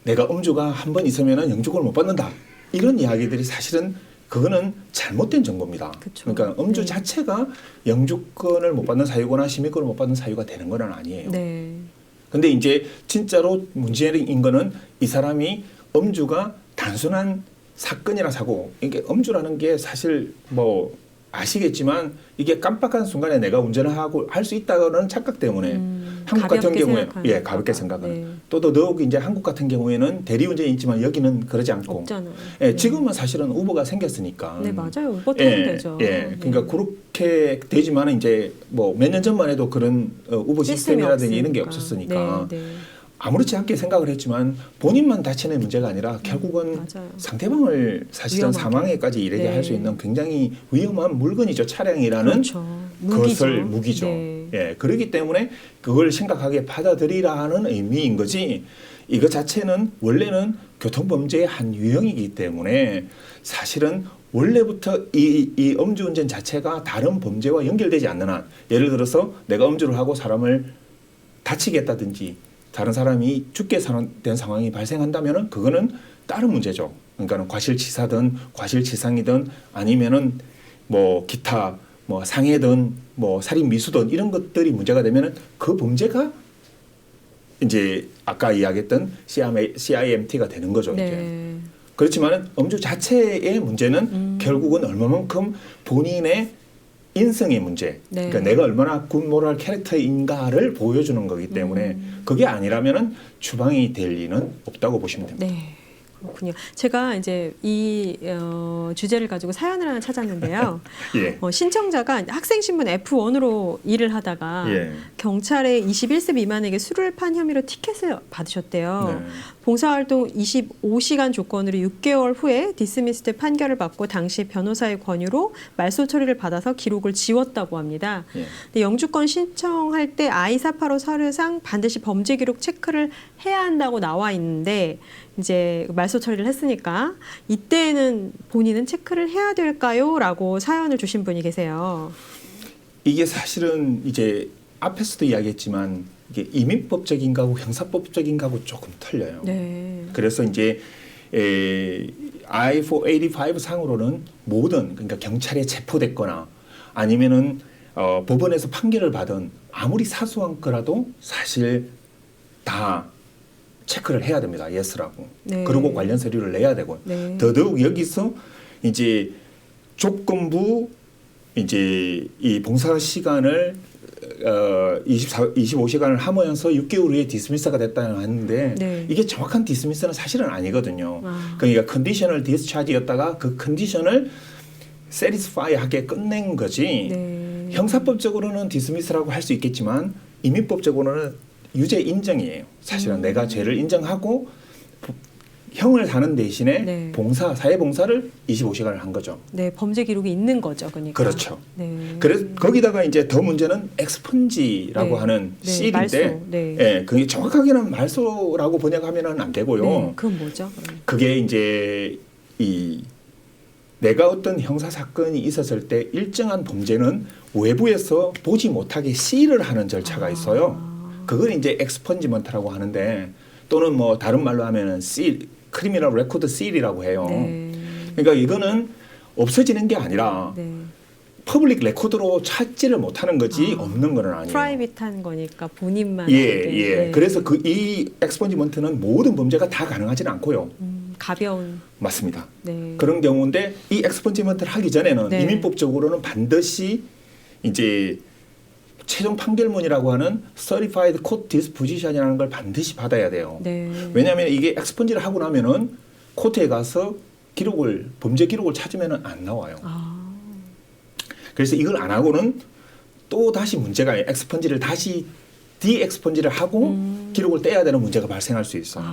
내가 음주가 한 번 있으면은 영주권을 못 받는다. 이런 이야기들이 사실은 그거는 잘못된 정보입니다. 그쵸. 그러니까 음주 네. 자체가 영주권을 못 받는 사유거나 시민권을 못 받는 사유가 되는 건 아니에요. 네. 근데 이제 진짜로 문제인 거는 이 사람이 음주가 단순한 사건이라 사고, 이게 음주라는 게 사실 뭐 아시겠지만 이게 깜빡한 순간에 내가 운전을 하고 할 수 있다는 착각 때문에 한국 같은 가볍게 경우에 생각하는 가볍게 거가. 생각하는 네. 또 더욱 이제 한국 같은 경우에는 대리운전이 있지만 여기는 그러지 않고 없잖아요. 예, 지금은 사실은 우버가 생겼으니까 네, 맞아요. 우버 타면 되죠. 예, 그러니까 네. 그렇게 되지만 이제 뭐 몇 년 전만 해도 그런 우버 시스템이 시스템이라든지 이런 게 없으니까. 없었으니까 네, 네. 아무렇지 않게 생각을 했지만 본인만 다치는 문제가 아니라 결국은 맞아요. 상대방을 사실은 위험하게. 사망에까지 이르게 네. 할 수 있는 굉장히 위험한 물건이죠. 차량이라는 그렇죠. 것을 무기죠. 네. 예, 그렇기 때문에 그걸 심각하게 받아들이라는 의미인 거지. 이거 자체는 원래는 교통범죄의 한 유형이기 때문에 사실은 원래부터 이 음주운전 자체가 다른 범죄와 연결되지 않는 한, 예를 들어서 내가 음주를 하고 사람을 다치게 했다든지 다른 사람이 죽게 된 상황이 발생한다면은 그거는 다른 문제죠. 그러니까 과실치사든 과실치상이든 아니면은 뭐 기타 뭐 상해든 뭐 살인미수든 이런 것들이 문제가 되면은 그 범죄가 이제 아까 이야기했던 CIMT가 되는 거죠. 이제. 네. 그렇지만은 음주 자체의 문제는 결국은 얼마만큼 본인의 인성의 문제, 네. 그러니까 내가 얼마나 굿모랄 캐릭터인가를 보여주는 거기 때문에 그게 아니라면은 추방이 될 리는 없다고 보시면 됩니다. 네. 그렇군요. 제가 이제 이 주제를 가지고 사연을 하나 찾았는데요. 예. 신청자가 학생신문 F1으로 일을 하다가 예. 경찰에 21세 미만에게 술을 판 혐의로 티켓을 받으셨대요. 네. 봉사활동 25시간 조건으로 6개월 후에 디스미스드 판결을 받고 당시 변호사의 권유로 말소 처리를 받아서 기록을 지웠다고 합니다. 예. 근데 영주권 신청할 때 I-485 서류상 반드시 범죄 기록 체크를 해야 한다고 나와 있는데 이제 말소 처리를 했으니까 이때는 본인은 체크를 해야 될까요? 라고 사연을 주신 분이 계세요. 이게 사실은 이제 앞에서도 이야기했지만 이게 이민법적인 거하고 형사법적인 거하고 조금 틀려요. 네. 그래서 이제 I-485 상으로는 모든 그러니까 경찰에 체포됐거나 아니면은 법원에서 판결을 받은 아무리 사소한 거라도 사실 다 체크를 해야 됩니다. 예스라고. 네. 그리고 관련 서류를 내야 되고. 네. 더더욱 여기서 이제 조건부 이제 이 봉사 시간을 25시간을 하면서 6개월 후에 디스미스가 됐다는 하는데 네. 이게 정확한 디스미스는 사실은 아니거든요. 아. 그러니까 컨디셔널 디스차지였다가 그 컨디션을 세리스파이하게 끝낸 거지. 네. 형사법적으로는 디스미스라고 할 수 있겠지만 이민법적으로는 유죄 인정이에요. 사실은 내가 죄를 인정하고 형을 사는 대신에 네. 사회봉사를 25시간을 한 거죠. 네, 범죄 기록이 있는 거죠, 그러니까. 그렇죠. 네. 그래서 거기다가 이제 더 문제는 엑스펀지라고 네. 하는 네, C인데, 말소. 네. 예, 그게 정확하게는 말소라고 번역하면은 안 되고요. 네, 그건 뭐죠? 그게 이제 내가 어떤 형사 사건이 있었을 때 일정한 범죄는 외부에서 보지 못하게 시일을 하는 절차가 있어요. 그걸 이제 엑스펀지먼트라고 하는데 또는 뭐 다른 말로 하면은 크리미널 레코드 실이라고 해요. 네. 그러니까 이거는 없어지는 게 아니라 네. 퍼블릭 레코드로 찾지를 못하는 거지 없는 건 아니에요. 프라이빗한 거니까 본인만. 예, 알게. 예. 네. 그래서 이 엑스펀지먼트는 모든 범죄가 다 가능하지는 않고요. 가벼운. 맞습니다. 네. 그런 경우인데 이 엑스펀지먼트를 하기 전에는 네. 이민법적으로는 반드시 이제 최종 판결문이라고 하는 Certified Court Disposition이라는 걸 반드시 받아야 돼요. 네. 왜냐하면 이게 엑스펀지를 하고 나면은 코트에 가서 범죄 기록을 찾으면은 안 나와요. 아, 그래서 이걸 안 하고는 또 다시 문제가 엑스펀지를 다시 디엑스펀지를 하고 기록을 떼야 되는 문제가 발생할 수 있어요.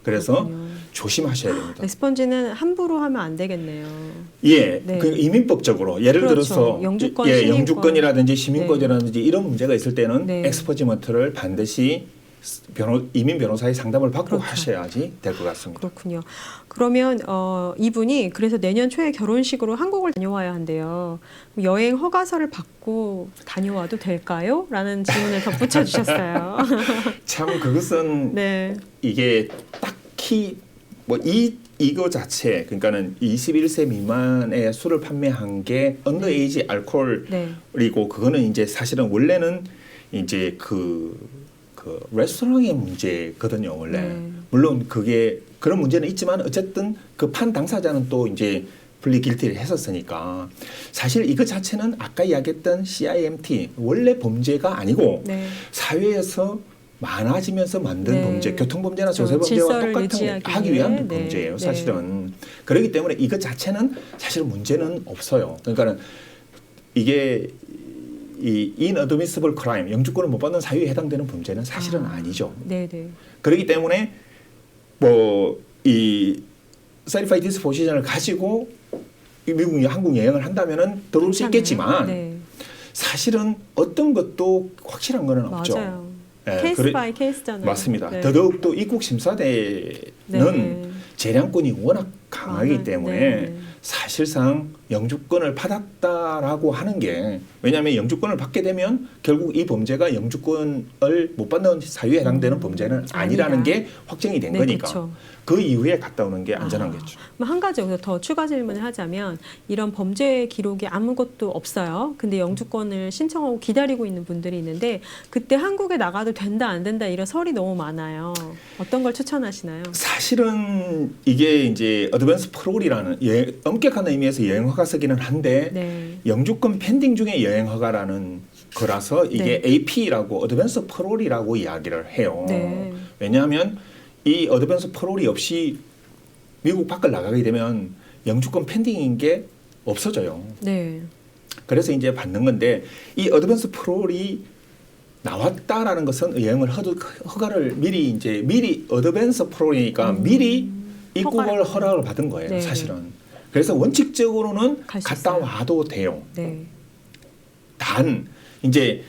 그래서 그렇군요. 조심하셔야 됩니다. 엑스펀지는 함부로 하면 안 되겠네요. 예, 네. 그 이민법적으로 예를 그렇죠. 들어서 영주권, 예, 시민권. 영주권이라든지 시민권이라든지 이런 문제가 있을 때는 네. 엑스퍼지먼트를 반드시 이민 변호사의 상담을 받고 그렇죠. 하셔야지 될 것 같습니다. 그렇군요. 그러면 이분이 그래서 내년 초에 결혼식으로 한국을 다녀와야 한대요. 그럼 여행 허가서를 받고 다녀와도 될까요? 라는 질문을 덧붙여 주셨어요. 참 그것은 네. 이게 딱히 뭐 이거 자체 그러니까는 21세 미만의 술을 판매한 게 언더에이지 알코올이고 네. 그거는 이제 사실은 원래는 이제 그 레스토랑의 문제거든요 원래. 네. 물론 그게 그런 문제는 있지만 어쨌든 그 판 당사자는 또 이제 플리 길티를 했었으니까 사실 이거 자체는 아까 이야기했던 CIMT 원래 범죄가 아니고 네. 사회에서 많아지면서 만든 네. 범죄, 교통범죄나 그렇죠. 조세범죄와 질서를 똑같은 유지하기 하기 위한 위해. 범죄예요. 네. 사실은. 그렇기 때문에 이것 자체는 사실 문제는 없어요. 그러니까는 이게 이 inadmissible crime, 영주권을 못 받는 사유에 해당되는 범죄는 사실은 아니죠. 네네. 그렇기 때문에 뭐 이 certified disposition을 가지고 미국, 한국 여행을 한다면은 들어올 수 괜찮아요. 있겠지만 네. 사실은 어떤 것도 확실한 거는 없죠. 맞아요. 예, 케이스 그래- 바이 케이스잖아요. 맞습니다. 네. 더더욱 또 입국 심사대는 네. 재량권이 워낙 강하기 아, 때문에 네. 사실상 영주권을 받았다라고 하는 게 왜냐하면 영주권을 받게 되면 결국 이 범죄가 영주권을 못 받는 사유에 해당되는 범죄는 아니라는 아니다. 게 확정이 된 네, 거니까 그렇죠. 그 이후에 갔다 오는 게 안전하겠죠. 그럼 한 가지 여기서 더 추가 질문을 하자면 이런 범죄 기록이 아무것도 없어요. 근데 영주권을 신청하고 기다리고 있는 분들이 있는데 그때 한국에 나가도 된다 안 된다 이런 설이 너무 많아요. 어떤 걸 추천하시나요? 사실은 이게 이제 어드밴스 프롤이라는 엄격한 의미에서 여행 허가서기는 한데 네. 영주권 펜딩 중에 여행 허가라는 거라서 이게 네. AP라고 어드밴스 프롤이라고 이야기를 해요. 네. 왜냐하면 이 어드밴스 프롤이 없이 미국 밖을 나가게 되면 영주권 펜딩인 게 없어져요. 네. 그래서 이제 받는 건데 이 어드밴스 프롤이 나왔다라는 것은 여행을 허가를 미리 어드밴스 프롤이니까 미리 입국을 허락을 받은 거예요. 네. 사실은. 그래서 원칙적으로는 갈수 갔다 있어요. 와도 돼요. 네. 단 이제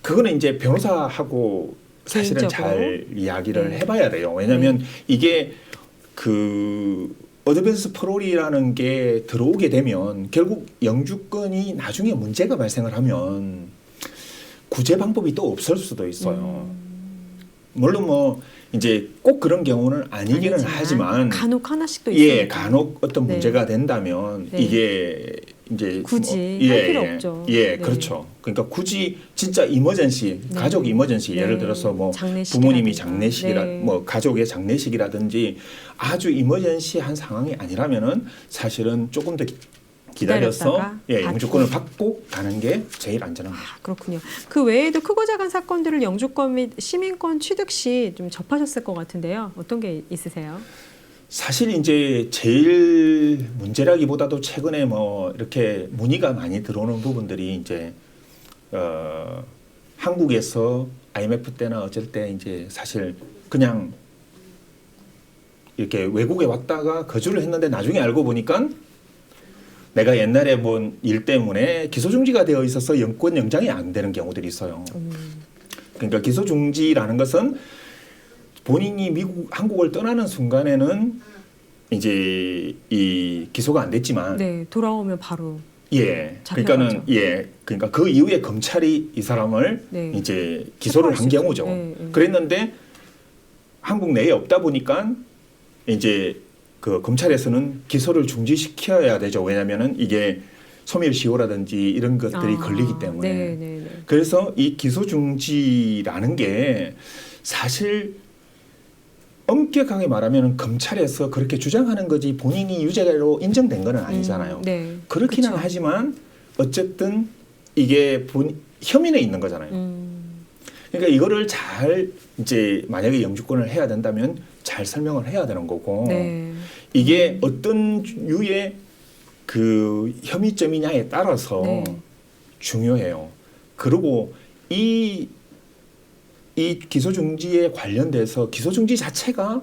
그거는 이제 변호사하고 사실은 개인적으로? 잘 이야기를 네. 해봐야 돼요. 왜냐하면 이게 그 어드밴스 프롤이라는 게 들어오게 되면 결국 영주권이 나중에 문제가 발생을 하면 구제 방법이 또 없을 수도 있어요. 물론 뭐 이제 꼭 그런 경우는 아니기는 하지만 간혹 하나씩 또 있으니까. 예, 간혹 어떤 네. 문제가 된다면 네. 이게 이제 굳이 할 필요 없죠. 예, 네. 그렇죠. 그러니까 굳이 진짜 이머전시, 네. 가족 이머전시 네. 예를 들어서 뭐 장례식이라든가. 부모님이 장례식이라 네. 뭐 가족의 장례식이라든지 아주 이머전시한 상황이 아니라면은 사실은 조금 더 기다려서 기다렸다가 예, 받고. 영주권을 받고 가는 게 제일 안전한 거죠. 아, 그렇군요. 그 외에도 크고 작은 사건들을 영주권 및 시민권 취득 시 좀 접하셨을 것 같은데요. 어떤 게 있으세요? 사실 이제 제일 문제라기보다도 최근에 뭐 이렇게 문의가 많이 들어오는 부분들이 이제 한국에서 IMF 때나 어쩔 때 이제 사실 그냥 이렇게 외국에 왔다가 거주를 했는데 나중에 알고 보니까 내가 옛날에 본 일 때문에 기소 중지가 되어 있어서 영권 영장이 안 되는 경우들이 있어요. 그러니까 기소 중지라는 것은 본인이 한국을 떠나는 순간에는 이제 이 기소가 안 됐지만 네, 돌아오면 바로 예, 잡혀가죠. 그러니까는 예, 그러니까 그 이후에 검찰이 이 사람을 네. 이제 기소를 한 체포할 수 경우죠. 있죠. 네, 네. 그랬는데 한국 내에 없다 보니까 이제 그 검찰에서는 기소를 중지시켜야 되죠. 왜냐하면은 이게 소멸시효라든지 이런 것들이 걸리기 때문에 네, 네, 네. 그래서 이 기소중지라는 게 사실 엄격하게 말하면 검찰에서 그렇게 주장하는 거지 본인이 유죄로 인정된 건 아니잖아요. 네. 그렇기는 그쵸. 하지만 어쨌든 이게 혐의는 있는 거잖아요. 그러니까 이거를 잘 이제 만약에 영주권을 해야 된다면 잘 설명을 해야 되는 거고 네. 이게 어떤 유의 그 혐의점이냐에 따라서 네. 중요해요. 그리고 이 기소중지에 관련돼서 기소중지 자체가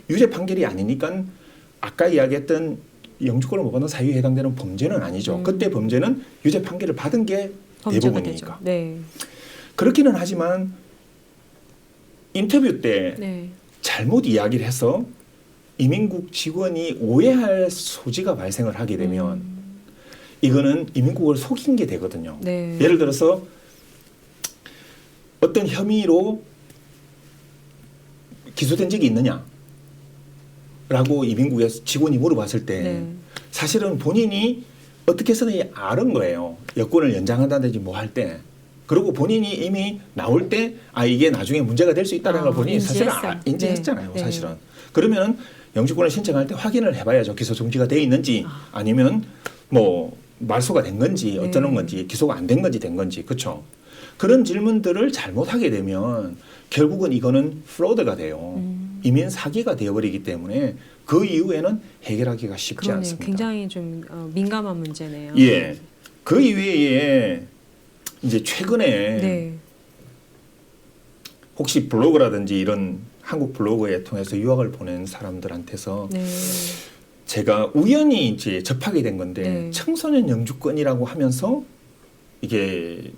유죄 판결이 아니니까 아까 이야기했던 영주권을 못 받는 사유에 해당되는 범죄는 아니죠. 그때 범죄는 유죄 판결을 받은 게 범죄가 대부분이니까. 되죠. 네. 그렇기는 하지만 인터뷰 때 네. 잘못 이야기를 해서 이민국 직원이 오해할 소지가 발생을 하게 되면 이거는 이민국을 속인 게 되거든요. 네. 예를 들어서 어떤 혐의로 기소된 적이 있느냐? 라고 이민국의 직원이 물어봤을 때 네. 사실은 본인이 어떻게 해서는 아는 거예요. 여권을 연장한다든지 뭐 할 때. 그리고 본인이 이미 나올 때 이게 나중에 문제가 될 수 있다는 걸 본인이 사실은 인지했잖아요. 네. 사실은. 그러면은 영주권을 신청할 때 확인을 해봐야죠. 기소 중지가 돼 있는지 아니면 뭐 말소가 된 건지 어쩌는 건지 기소가 안 된 건지 된 건지 그렇죠. 그런 질문들을 잘못하게 되면 결국은 이거는 프로드가 돼요. 이민 사기가 되어버리기 때문에 그 이후에는 해결하기가 쉽지 그러네요. 않습니다. 굉장히 좀 민감한 문제네요. 예. 그 이외에 이제 최근에 네. 혹시 블로그라든지 이런 한국 블로그에 통해서 유학을 보낸 사람들한테서 네. 제가 우연히 이제 접하게 된 건데 네. 청소년 영주권이라고 하면서 이게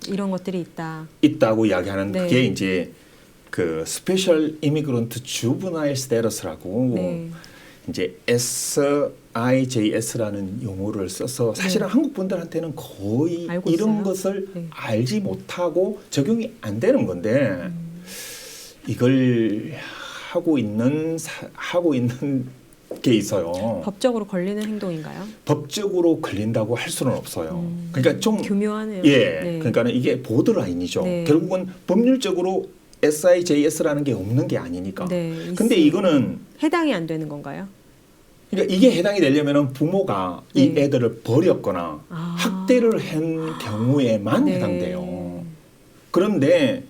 이런 것들이 있다. 있다고 이야기하는 네. 그게 이제 그 스페셜 이미그런트 주브나일 스테러스라고 네. 이제 SIJS라는 용어를 써서 사실은 네. 한국 분들한테는 거의 알고 이런 있어요? 것을 네. 알지 못하고 적용이 안 되는 건데 이걸 하고 있는 게 있어요. 법적으로 걸리는 행동인가요? 법적으로 걸린다고 할 수는 없어요. 그러니까 좀 교묘하네요. 예, 네. 그러니까는 이게 보드라인이죠. 네. 결국은 법률적으로 SIJS라는 게 없는 게 아니니까. 네, 근데 이거는 해당이 안 되는 건가요? 그러니까 이게 해당이 되려면은 부모가 이 네. 애들을 버렸거나 아. 학대를 한 경우에만 네. 해당돼요. 그런데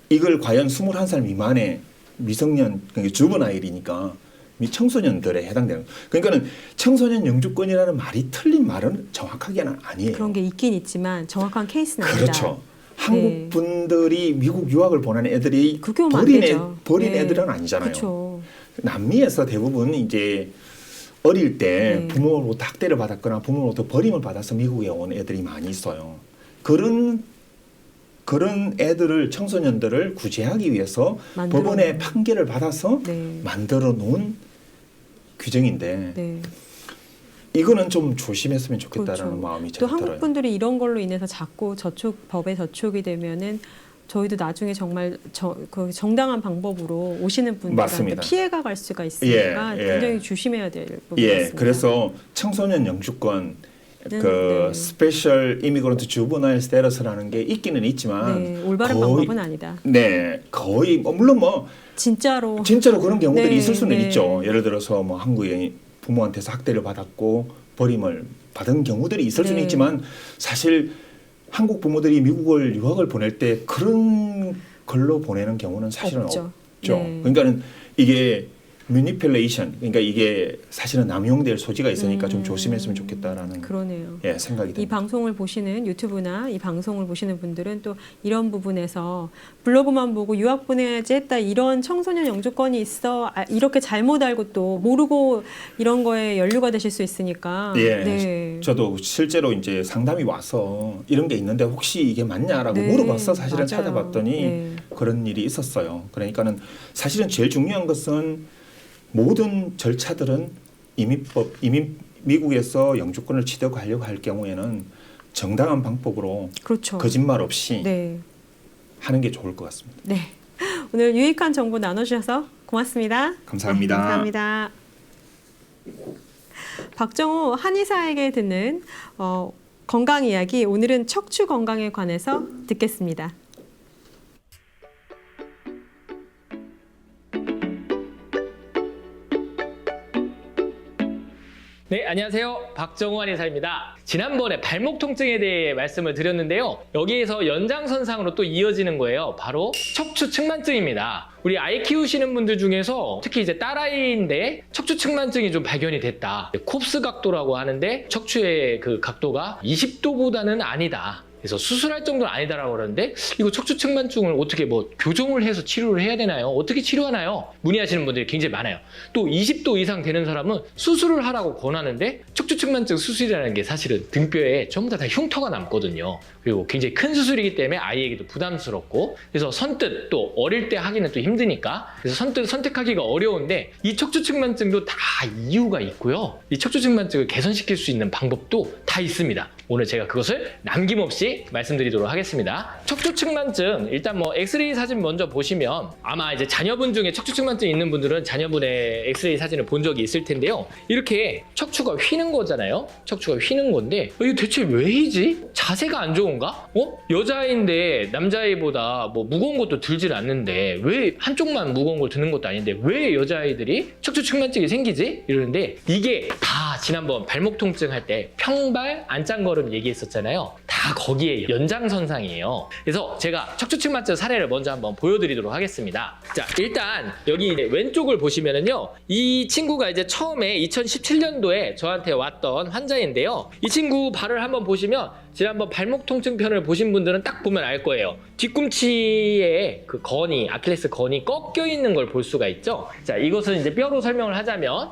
이걸 과연 21살 미만의 미성년, 그러니까 주브나일이니까 미청소년들에 해당되는. 그러니까는 청소년 영주권이라는 말이 틀린 말은 정확하게는 아니에요. 그런 게 있긴 있지만 정확한 케이스는 아니다. 그렇죠. 한국 분들이 미국 유학을 보내는 애들이 그렇게 보면 안 되죠. 버린 네. 애들은 아니잖아요. 그렇죠. 남미에서 대부분 이제 어릴 때 네. 부모로부터 학대를 받았거나 부모로부터 버림을 받아서 미국에 온 애들이 많이 있어요. 그런 애들을 청소년들을 구제하기 위해서 만들어 법원의 놓은. 판결을 받아서 네. 만들어 놓은 규정인데 네. 이거는 좀 조심했으면 좋겠다라는 그렇죠. 마음이 또 제가 한국 들어요. 분들이 이런 걸로 인해서 자꾸 법에 저촉이 되면은 저희도 나중에 정말 그 정당한 방법으로 오시는 분들한테 맞습니다. 피해가 갈 수가 있으니까 예, 예. 굉장히 조심해야 될 부분이 예, 있습니다. 그래서 청소년 영주권 그 네. 스페셜 이미그런트 주브나일 스테러스라는 게 있기는 있지만 네, 올바른 거의- 방법은 아니다. 네, 거의 물론 뭐 진짜로 진짜로 그런 경우들이 네, 있을 수는 네. 있죠. 예를 들어서 뭐 한국에 부모한테서 학대를 받았고 버림을 받은 경우들이 있을 수는 네. 있지만 사실 한국 부모들이 미국을 유학을 보낼 때 그런 걸로 보내는 경우는 사실은 없죠. 없죠. 네. 그러니까는 이게 manipulation, 그러니까 이게 사실은 남용될 소지가 있으니까 좀 조심했으면 좋겠다라는 그러네요. 예, 생각이 이 듭니다. 방송을 보시는 유튜브나 이 방송을 보시는 분들은 또 이런 부분에서 블로그만 보고 유학 보내야지 했다 이런 청소년 영주권이 있어 이렇게 잘못 알고 또 모르고 이런 거에 연루가 되실 수 있으니까 예, 네. 저도 실제로 이제 상담이 와서 이런 게 있는데 혹시 이게 맞냐라고 네, 물어봐서 사실은 맞아요. 찾아봤더니 네. 그런 일이 있었어요. 그러니까는 사실은 제일 중요한 것은 모든 절차들은 미국에서 영주권을 취득하려고 할 경우에는 정당한 방법으로 그렇죠. 거짓말 없이 네. 하는 게 좋을 것 같습니다. 네. 오늘 유익한 정보 나눠주셔서 고맙습니다. 감사합니다. 네, 감사합니다. 박정호 한의사에게 듣는 건강 이야기, 오늘은 척추 건강에 관해서 듣겠습니다. 네, 안녕하세요. 박정호 한의사입니다. 지난번에 발목 통증에 대해 말씀을 드렸는데요. 여기에서 연장선상으로 또 이어지는 거예요. 바로 척추 측만증입니다. 우리 아이 키우시는 분들 중에서 특히 이제 딸아이인데 척추 측만증이 좀 발견이 됐다. 콥스 각도라고 하는데 척추의 그 각도가 20도보다는 아니다. 그래서 수술할 정도는 아니다라고 그러는데 이거 척추 측만증을 어떻게 뭐 교정을 해서 치료를 해야 되나요? 어떻게 치료하나요? 문의하시는 분들이 굉장히 많아요. 또 20도 이상 되는 사람은 수술을 하라고 권하는데 척추 측만증 수술이라는 게 사실은 등뼈에 전부 다 흉터가 남거든요. 그리고 굉장히 큰 수술이기 때문에 아이에게도 부담스럽고, 그래서 선뜻 또 어릴 때 하기는 또 힘드니까 그래서 선뜻 선택하기가 어려운데, 이 척추 측만증도 다 이유가 있고요. 이 척추 측만증을 개선시킬 수 있는 방법도 다 있습니다. 오늘 제가 그것을 남김없이 말씀드리도록 하겠습니다. 척추 측만증, 일단 뭐 엑스레이 사진 먼저 보시면 아마 이제 자녀분 중에 척추 측만증 있는 분들은 자녀분의 엑스레이 사진을 본 적이 있을 텐데요. 이렇게 척추가 휘는 거잖아요. 척추가 휘는 건데 이게 대체 왜이지? 자세가 안 좋은가? 여자아이인데 남자아이보다 뭐 무거운 것도 들질 않는데 왜 한쪽만 무거운 걸 드는 것도 아닌데 왜 여자아이들이 척추 측만증이 생기지? 이러는데 이게 다 지난번 발목 통증 할 때 평발 안짱걸음 얘기했었잖아요. 다 거기에 연장선상이에요. 그래서 제가 척추 측만증 사례를 먼저 한번 보여드리도록 하겠습니다. 자, 일단 여기 왼쪽을 보시면은요, 이 친구가 이제 처음에 2017년도에 저한테 왔던 환자인데요. 이 친구 발을 한번 보시면 지난번 발목 통증 편을 보신 분들은 딱 보면 알 거예요. 뒤꿈치에 그 건이, 아킬레스 건이 꺾여 있는 걸 볼 수가 있죠. 자, 이것은 이제 뼈로 설명을 하자면,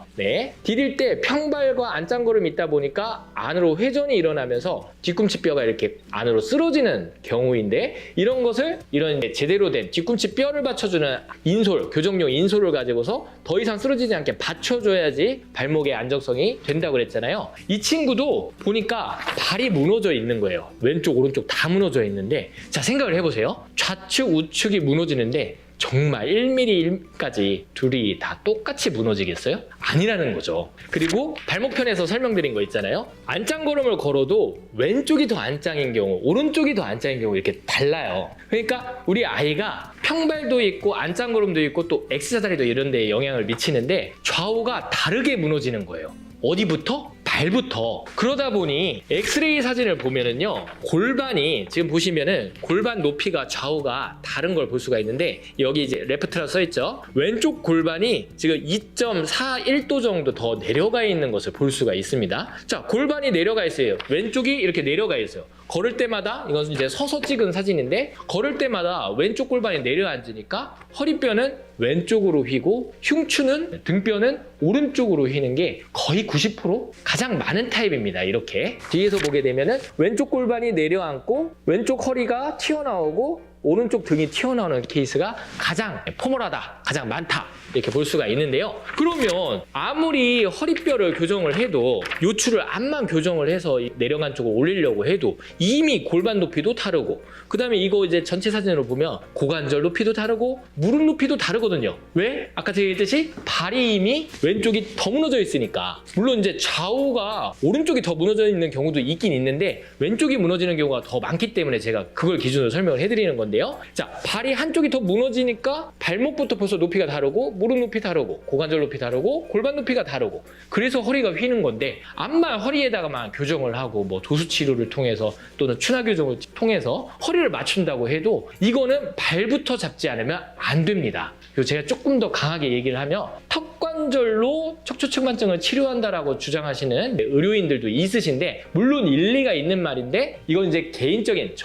디딜 때 평발과 안짱걸음이 있다 보니까 안으로 회전이 일어나면서 뒤꿈치 뼈가 이렇게 안으로 쓰러지는 경우인데, 이런 것을 이런 제대로 된 뒤꿈치 뼈를 받쳐주는 인솔, 교정용 인솔을 가지고서 더 이상 쓰러지지 않게 받쳐줘야지 발목의 안정성이 된다고 그랬잖아요. 이 친구도 보니까 발이 무너져 있는 거예요. 왼쪽, 오른쪽 다 무너져 있는데, 자, 생각을 해보세요. 좌측, 우측이 무너지는데 정말 1mm까지 둘이 다 똑같이 무너지겠어요? 아니라는 거죠. 그리고 발목편에서 설명드린 거 있잖아요. 안짱걸음을 걸어도 왼쪽이 더 안짱인 경우, 오른쪽이 더 안짱인 경우 이렇게 달라요. 그러니까 우리 아이가 평발도 있고 안짱걸음도 있고 또 X자다리도 이런 데에 영향을 미치는데 좌우가 다르게 무너지는 거예요. 어디부터? 발부터. 그러다 보니 엑스레이 사진을 보면은요, 골반이 지금 보시면은 골반 높이가 좌우가 다른 걸 볼 수가 있는데, 여기 이제 레프트라 써 있죠. 왼쪽 골반이 지금 2.41도 정도 더 내려가 있는 것을 볼 수가 있습니다. 자, 골반이 내려가 있어요. 왼쪽이 이렇게 내려가 있어요. 걸을 때마다, 이건 이제 서서 찍은 사진인데, 걸을 때마다 왼쪽 골반이 내려앉으니까 허리뼈는 왼쪽으로 휘고 흉추는, 등뼈는 오른쪽으로 휘는 게 거의 90% 가장 많은 타입입니다. 이렇게 뒤에서 보게 되면은 왼쪽 골반이 내려앉고 왼쪽 허리가 튀어나오고 오른쪽 등이 튀어나오는 케이스가 가장 포멀하다, 가장 많다, 이렇게 볼 수가 있는데요. 그러면 아무리 허리뼈를 교정을 해도, 요추를 앞만 교정을 해서 내려간 쪽을 올리려고 해도 이미 골반 높이도 다르고, 그 다음에 이거 이제 전체 사진으로 보면 고관절 높이도 다르고 무릎 높이도 다르거든요. 왜? 아까 제가 얘기했듯이 발이 이미 왼쪽이 더 무너져 있으니까. 물론 이제 좌우가 오른쪽이 더 무너져 있는 경우도 있긴 있는데 왼쪽이 무너지는 경우가 더 많기 때문에 제가 그걸 기준으로 설명을 해드리는 건데요. 자, 발이 한쪽이 더 무너지니까 발목부터 벌써 높이가 다르고 무릎 높이 다르고 고관절 높이 다르고 골반 높이가 다르고, 그래서 허리가 휘는 건데, 암만 허리에다가만 교정을 하고 뭐 도수 치료를 통해서 또는 추나 교정을 통해서 허리를 맞춘다고 해도 이거는 발부터 잡지 않으면 안 됩니다. 그리고 제가 조금 더 강하게 얘기를 하면 턱관절로 척추 측만증을 치료한다라고 주장하시는 의료인들도 있으신데, 물론 일리가 있는 말인데 이건 이제 개인적인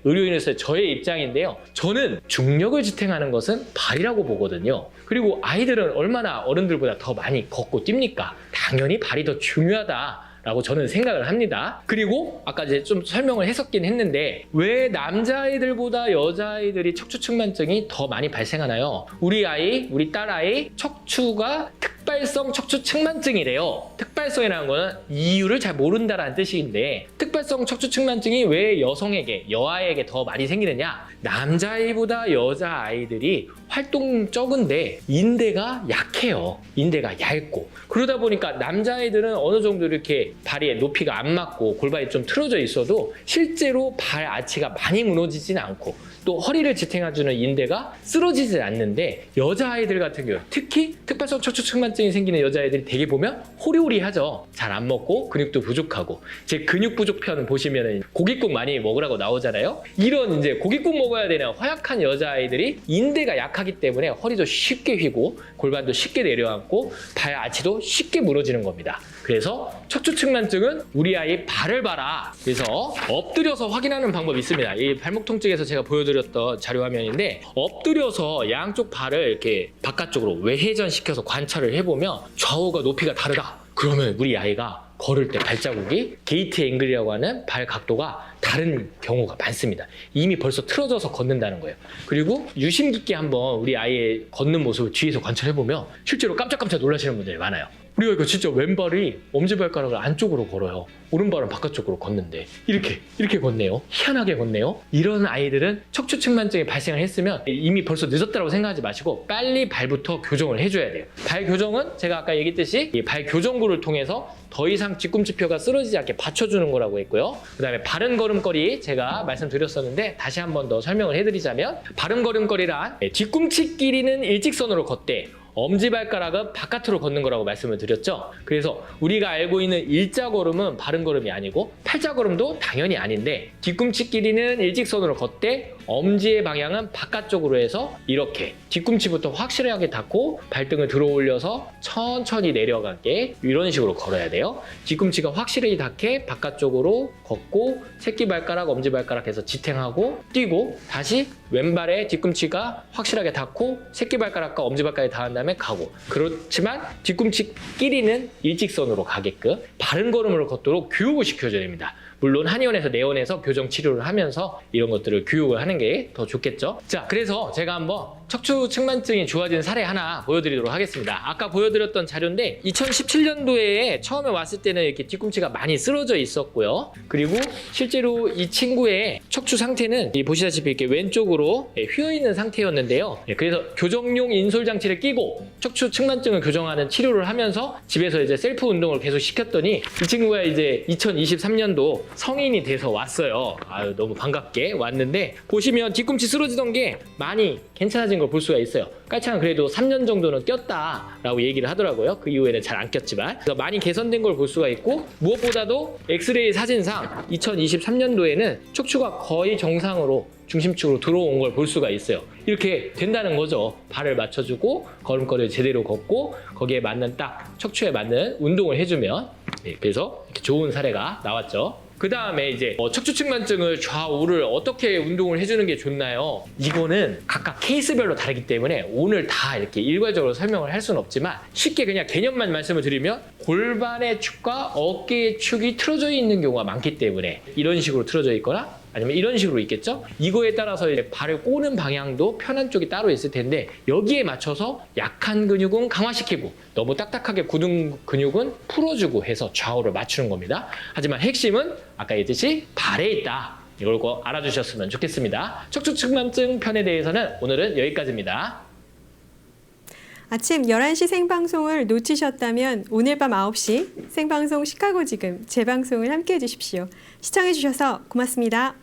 의료인으로서의 저의 입장인데요. 저는 중력을 지탱하는 것은 발이라고 보거든요. 그리고 아이들은 얼마나 어른들보다 더 많이 걷고 뜁니까? 당연히 발이 더 중요하다라고 저는 생각을 합니다. 그리고 아까 이제 좀 설명을 했었긴 했는데, 왜 남자아이들보다 여자아이들이 척추 측만증이 더 많이 발생하나요? 우리 딸아이 척추가 특발성 척추측만증이래요. 특발성이라는 거는 이유를 잘 모른다라는 뜻인데 특발성 척추측만증이 왜 여성에게, 여아에게 더 많이 생기느냐? 남자아이보다 여자아이들이 활동 적은데 인대가 약해요. 인대가 얇고. 그러다 보니까 남자아이들은 어느 정도 이렇게 발의 높이가 안 맞고 골반이 좀 틀어져 있어도 실제로 발 아치가 많이 무너지진 않고 또 허리를 지탱해주는 인대가 쓰러지지 않는데 여자아이들 같은 경우 특히 특발성 척추측만증이 생기는 여자아이들이 되게 보면 호리호리하죠. 잘 안 먹고 근육도 부족하고 제 근육 부족 편 보시면 고깃국 많이 먹으라고 나오잖아요. 이런 이제 고깃국 먹어야 되는 허약한 여자아이들이 인대가 약하기 때문에 허리도 쉽게 휘고 골반도 쉽게 내려앉고 발 아치도 쉽게 무너지는 겁니다. 그래서 척추측만증은 우리 아이 발을 봐라. 그래서 엎드려서 확인하는 방법이 있습니다. 이 발목 통증에서 제가 보여드렸던 자료 화면인데 엎드려서 양쪽 발을 이렇게 바깥쪽으로 외회전시켜서 관찰을 해보면 좌우가 높이가 다르다. 그러면 우리 아이가 걸을 때 발자국이 게이트 앵글이라고 하는 발 각도가 다른 경우가 많습니다. 이미 벌써 틀어져서 걷는다는 거예요. 그리고 유심 깊게 한번 우리 아이의 걷는 모습을 뒤에서 관찰해보면 실제로 깜짝깜짝 놀라시는 분들이 많아요. 우리가 이거 진짜 왼발이 엄지발가락을 안쪽으로 걸어요. 오른발은 바깥쪽으로 걷는데 이렇게 걷네요. 희한하게 걷네요. 이런 아이들은 척추측만증이 발생을 했으면 이미 벌써 늦었다고 생각하지 마시고 빨리 발부터 교정을 해줘야 돼요. 발 교정은 제가 아까 얘기했듯이 이 발 교정구를 통해서 더 이상 뒤꿈치뼈가 쓰러지지 않게 받쳐주는 거라고 했고요. 그 다음에 바른 걸음걸이 제가 말씀드렸었는데 다시 한 번 더 설명을 해드리자면 바른 걸음걸이란 뒤꿈치 길이는 일직선으로 걷되 엄지발가락은 바깥으로 걷는 거라고 말씀을 드렸죠. 그래서 우리가 알고 있는 일자걸음은 바른 걸음이 아니고 팔자걸음도 당연히 아닌데 뒤꿈치 길이는 일직선으로 걷되 엄지의 방향은 바깥쪽으로 해서 이렇게 뒤꿈치부터 확실하게 닿고 발등을 들어 올려서 천천히 내려가게 이런 식으로 걸어야 돼요. 뒤꿈치가 확실히 닿게 바깥쪽으로 걷고 새끼발가락, 엄지발가락 해서 지탱하고 뛰고 다시 왼발에 뒤꿈치가 확실하게 닿고 새끼발가락과 엄지발가락에 닿은 다음에 가고 그렇지만 뒤꿈치 길이는 일직선으로 가게끔 바른 걸음으로 걷도록 교육을 시켜줘야 됩니다. 물론 한의원에서 내원해서 교정 치료를 하면서 이런 것들을 교육을 하는 게 더 좋겠죠. 자, 그래서 제가 한번 척추측만증이 좋아진 사례 하나 보여드리도록 하겠습니다. 아까 보여드렸던 자료인데 2017년도에 처음에 왔을 때는 이렇게 뒤꿈치가 많이 쓰러져 있었고요. 그리고 실제로 이 친구의 척추 상태는 보시다시피 이렇게 왼쪽으로 휘어있는 상태였는데요. 그래서 교정용 인솔 장치를 끼고 척추측만증을 교정하는 치료를 하면서 집에서 이제 셀프 운동을 계속 시켰더니 이 친구가 이제 2023년도 성인이 돼서 왔어요. 아유, 너무 반갑게 왔는데 보시면 뒤꿈치 쓰러지던 게 많이 괜찮아진 걸 볼 수가 있어요. 깔창은 그래도 3년 정도는 꼈다라고 얘기를 하더라고요. 그 이후에는 잘 안 꼈지만 그래서 많이 개선된 걸 볼 수가 있고 무엇보다도 엑스레이 사진상 2023년도에는 척추가 거의 정상으로 중심축으로 들어온 걸 볼 수가 있어요. 이렇게 된다는 거죠. 발을 맞춰주고 걸음걸이를 제대로 걷고 거기에 맞는 딱 척추에 맞는 운동을 해주면 그래서 이렇게 좋은 사례가 나왔죠. 그 다음에 이제 척추측만증을 좌우를 어떻게 운동을 해주는 게 좋나요? 이거는 각각 케이스별로 다르기 때문에 오늘 다 이렇게 일괄적으로 설명을 할 수는 없지만 쉽게 그냥 개념만 말씀을 드리면 골반의 축과 어깨의 축이 틀어져 있는 경우가 많기 때문에 이런 식으로 틀어져 있거나 아니면 이런 식으로 있겠죠? 이거에 따라서 이제 발을 꼬는 방향도 편한 쪽이 따로 있을 텐데 여기에 맞춰서 약한 근육은 강화시키고 너무 딱딱하게 굳은 근육은 풀어주고 해서 좌우를 맞추는 겁니다. 하지만 핵심은 아까 얘기했듯이 발에 있다. 이걸 꼭 알아주셨으면 좋겠습니다. 척추측만증 편에 대해서는 오늘은 여기까지입니다. 아침 11시 생방송을 놓치셨다면 오늘 밤 9시 생방송 시카고 지금 재방송을 함께해 주십시오. 시청해 주셔서 고맙습니다.